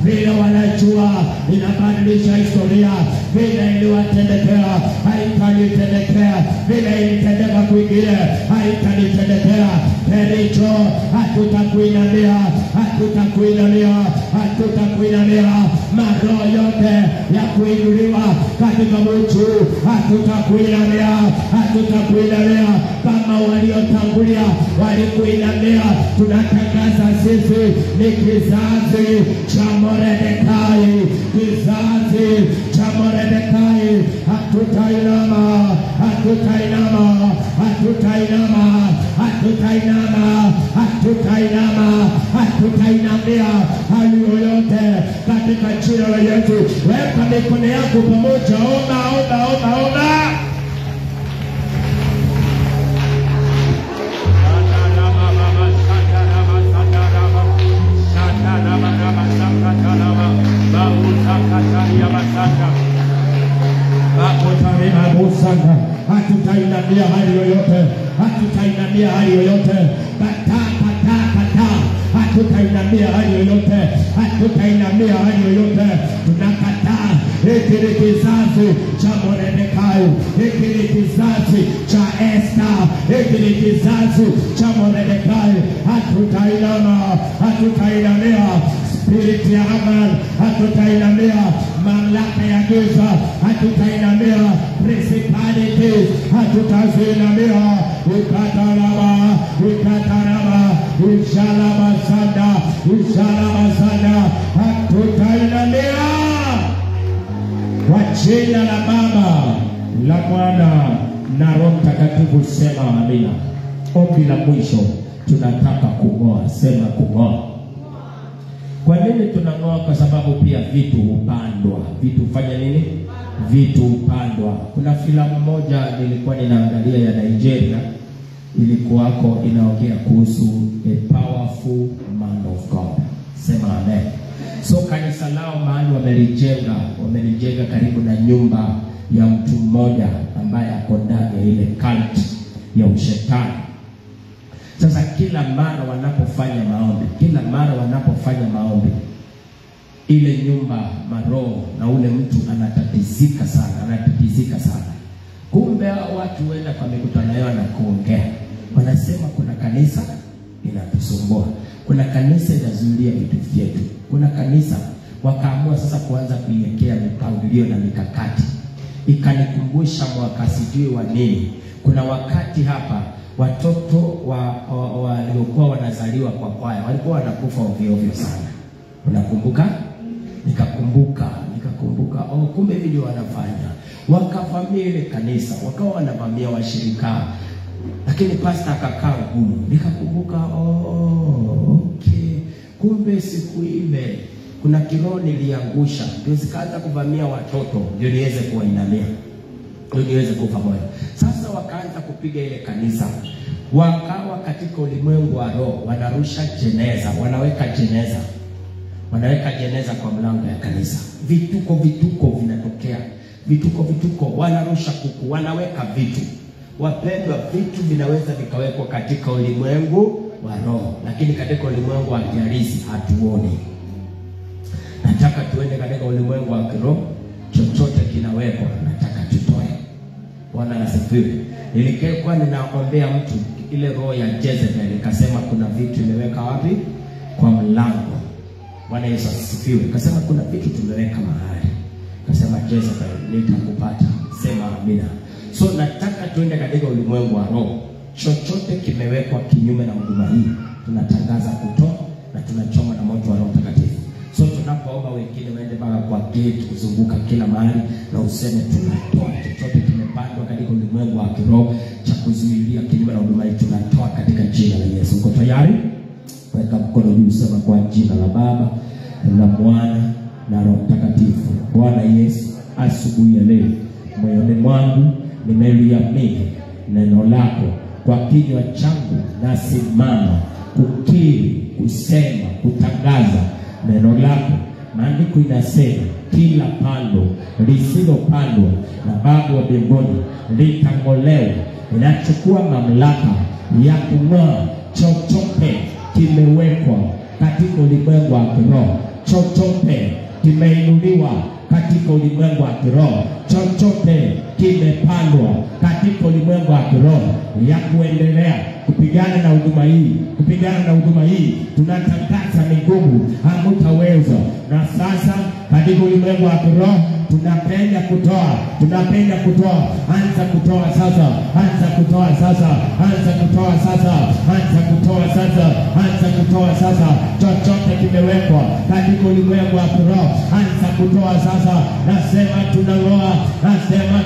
Vile wanajua, ninabadilisha historia. Vile iliwatendekea haitanitendekea, vile ilitendeka kwingine haitanitendekea. Kericho hatutakuinamia, hatutakuinamia, hatutakuinamia. Maroho yote ya kuinuliwa katika mtu hatutakuinamia, hatutakuinamia. Kama waliotangulia walikuinamia, tunatangaza sisi ni kizazi cha Mordekai, kizazi cha Mordekai. Hatutainama, hatutainama, hatutainama, hatutainama, hatutainama, hatutainamia hali yoyote katika jina la Yesu. Weka mikono yako pamoja, omba. Hatutainamia hali yoyote, hatutainamia hali yoyote. Hatutainamia hali yoyote. hatutainamia hali yoyote. Tunakataa hiki ni kizazi cha Mordekai, hiki ni kizazi cha Esther, hiki ni kizazi cha Mordekai. Hatutainamia spirit ya Haman, hatutainamia mamlaka ya giza, hatutainamia principalities, hatutazinamia ikatarama, inshallah sana, hatutainamia. Kwa jina la Baba, la Mwana na Roho Mtakatifu, sema amina. Ombi la mwisho, tunataka kung'oa. Sema kung'oa. Kwa nini tunang'oa? Kwa sababu pia vitu hupandwa. Vitu fanya nini? Vitu hupandwa. Kuna filamu moja nilikuwa ninaangalia ya Nigeria, ilikuwako inaongea kuhusu a powerful man of God. Sema amen. So kanisa lao mahali wamelijenga karibu na nyumba ya mtu mmoja ambaye ako ndani ya ile cult ya ushetani. Sasa kila mara wanapofanya maombi, ile nyumba maroho na ule mtu anatatizika sana. Kumbe watu huenda kwa mikutano yao na kuongea, wanasema kuna kanisa linatusumbua, kuna kanisa inazuilia vitu vyetu, kuna kanisa. Wakaamua sasa kuanza kuiwekea mipangilio na mikakati. Ikanikumbusha mwaka sijui wa nini, kuna wakati hapa watoto waliokuwa wanazaliwa kwa kwaya walikuwa wanakufa ovyo sana. Unakumbuka? Nikakumbuka kumbe hivi ndio wanafanya. Wakavamia ile kanisa, wakawa wanavamia washirika, lakini pastor akakaa ngumu. Nikakumbuka okay, kumbe siku ile kuna kiroho niliangusha, ndio zikaanza kuvamia watoto, ndio niweze kuwainamia, ndio niweze kufa moyo. Sasa wakaanza kupiga ile kanisa, wakawa katika ulimwengu wa roho, wanarusha jeneza, wanaweka jeneza kwa mlango ya kanisa. Vituko vinatokea, vituko, wanarusha kuku, wanaweka vitu. Wapendwa, vitu vinaweza vikawekwa katika ulimwengu wa roho, lakini katika ulimwengu wa kihalisi hatuoni. Nataka tuende katika ulimwengu wa kiroho, chochote kinawekwa, nataka tutoe. Bwana asifiwe. Nilikuwa ninaombea mtu ile roho ya Jezebel, nikasema kuna vitu imeweka wapi? Kwa mlango. Bwana Yesu asifiwe. Nikasema kuna vitu tumeweka mahali. Nikasema Jezebel, nitakupata. Sema amina. So nataka tuende katika ulimwengu wa roho, chochote kimewekwa kinyume na huduma hii, tunatangaza kutoa na tunachoma na moto wa Roho Mtakatifu. So tunapoomba wengine waende mpaka kwa gate, kuzunguka kila mahali na useme tunatoa chochote kimepandwa katika ulimwengu wa kiroho cha kuzuilia kinyume na huduma hii, tunatoa katika jina la Yesu. Uko tayari? Weka mkono juu, sema kwa jina la Baba, la Mwana na Roho Mtakatifu. Bwana Yesu, asubuhi ya leo moyoni mwangu nimeliamini neno lako, kwa kinywa changu nasimama kukiri, kusema, kutangaza neno lako. Maandiko inasema kila pando lisilopandwa na Baba wa mbinguni litang'olewa. Inachukua mamlaka ya kung'oa chochote kimewekwa katika ulimwengu wa kiroho, chochote kimeinuliwa katika ulimwengu wa kiroho, chochote kimepandwa katika ulimwengu wa kiroho ya kuendelea kupigana na huduma hii, tunatangaza ni ngumu, hamutaweza. Na sasa katika ulimwengu wa kiroho tunapenda kutoa. Anza kutoa sasa. Chochote kimewekwa katika ulimwengu wa kiroho, anza kutoa sasa. Nasema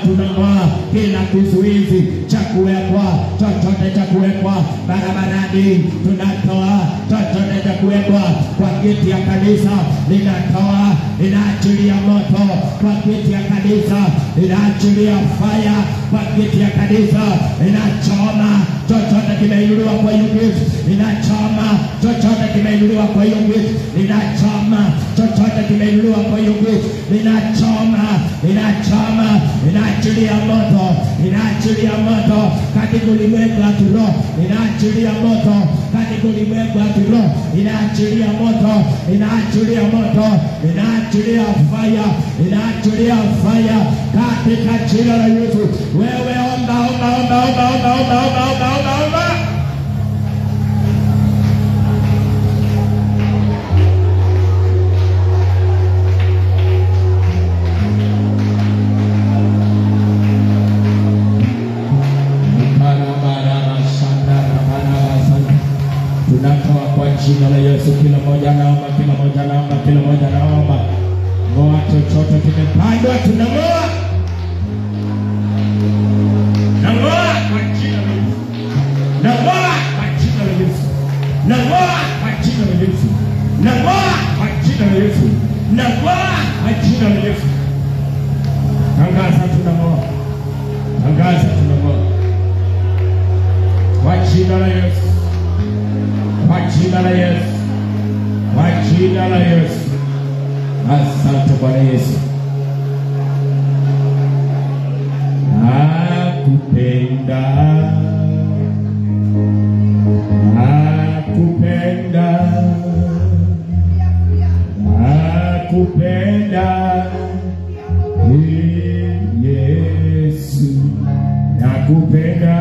tunang'oa kila kizuizi cha kuwekwa, chochote cha kuwekwa barabarani tunatoa, chochote cha kuwekwa kwa geti ya kanisa linatoa, inaachilia moto kwa geti ya kanisa, inaachilia fire kwa geti ya kanisa, inachoma chochote kimeinuliwa kwa hiyo geti, inachoma chochote kimeinuliwa kwa hiyo geti, inachoma chochote kimeinuliwa kwa hiyo nguvu, ninachoma, ninaachilia moto katika ulimwengu wa kiroho, ninaachilia moto katika ulimwengu wa kiroho, ninaachilia fire katika jina la Yesu. Wewe omba. Tunatoa kwa jina la Yesu, kila mmoja naomba. Ngoa chochote kimepandwa, tunang'oa. Nang'oa kwa jina la Yesu. Nang'oa kwa jina la Yesu. Nang'oa kwa jina la Yesu. Nang'oa kwa jina la Yesu. Nang'oa kwa jina la Yesu. Tangaza tunang'oa. Kwa jina la Yesu. Kwa jina la Yesu. Kwa jina la Yesu. Asante Bwana Yesu. Nakupenda. Yesu. Nakupenda.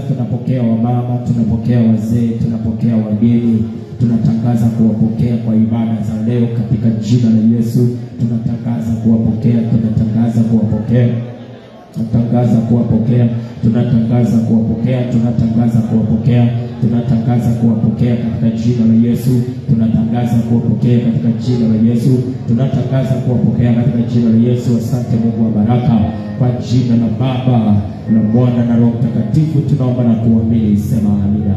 Tunapokea wamama, tunapokea wazee, tunapokea wageni, tunatangaza kuwapokea kwa ibada za leo katika jina la Yesu. Tunatangaza kuwapokea katika jina la Yesu. Tunatangaza kuwapokea katika jina la Yesu. Asante Mungu wa baraka, kwa jina la Baba na Mwana na Roho Mtakatifu tunaomba na kuamini, sema amina.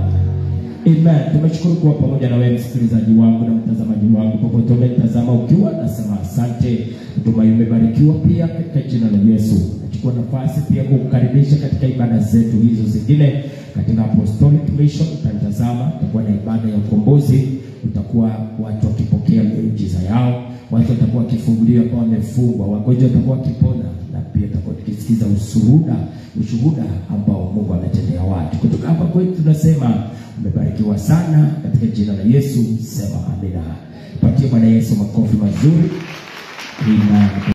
Amen. Tumeshukuru kuwa pamoja na wewe msikilizaji wangu na mtazamaji wangu popote umetazama ukiwa, nasema asante. Tumaini umebarikiwa pia katika jina la Yesu. Nachukua nafasi pia kukukaribisha katika ibada zetu hizo zingine katika Apostolic Mission. Utatazama tutakuwa na ibada ya ukombozi, utakuwa watu wakipokea miujiza yao, watu watakuwa wakifunguliwa kwa wamefungwa, wagonjwa watakuwa wakipona, na pia tutakuwa tukisikiza ushuhuda ambao Mungu ametendea watu. Kutoka hapa kwetu tunasema umebarikiwa sana katika jina la Yesu, sema amina. Patie Bwana Yesu makofi mazuri. Amen.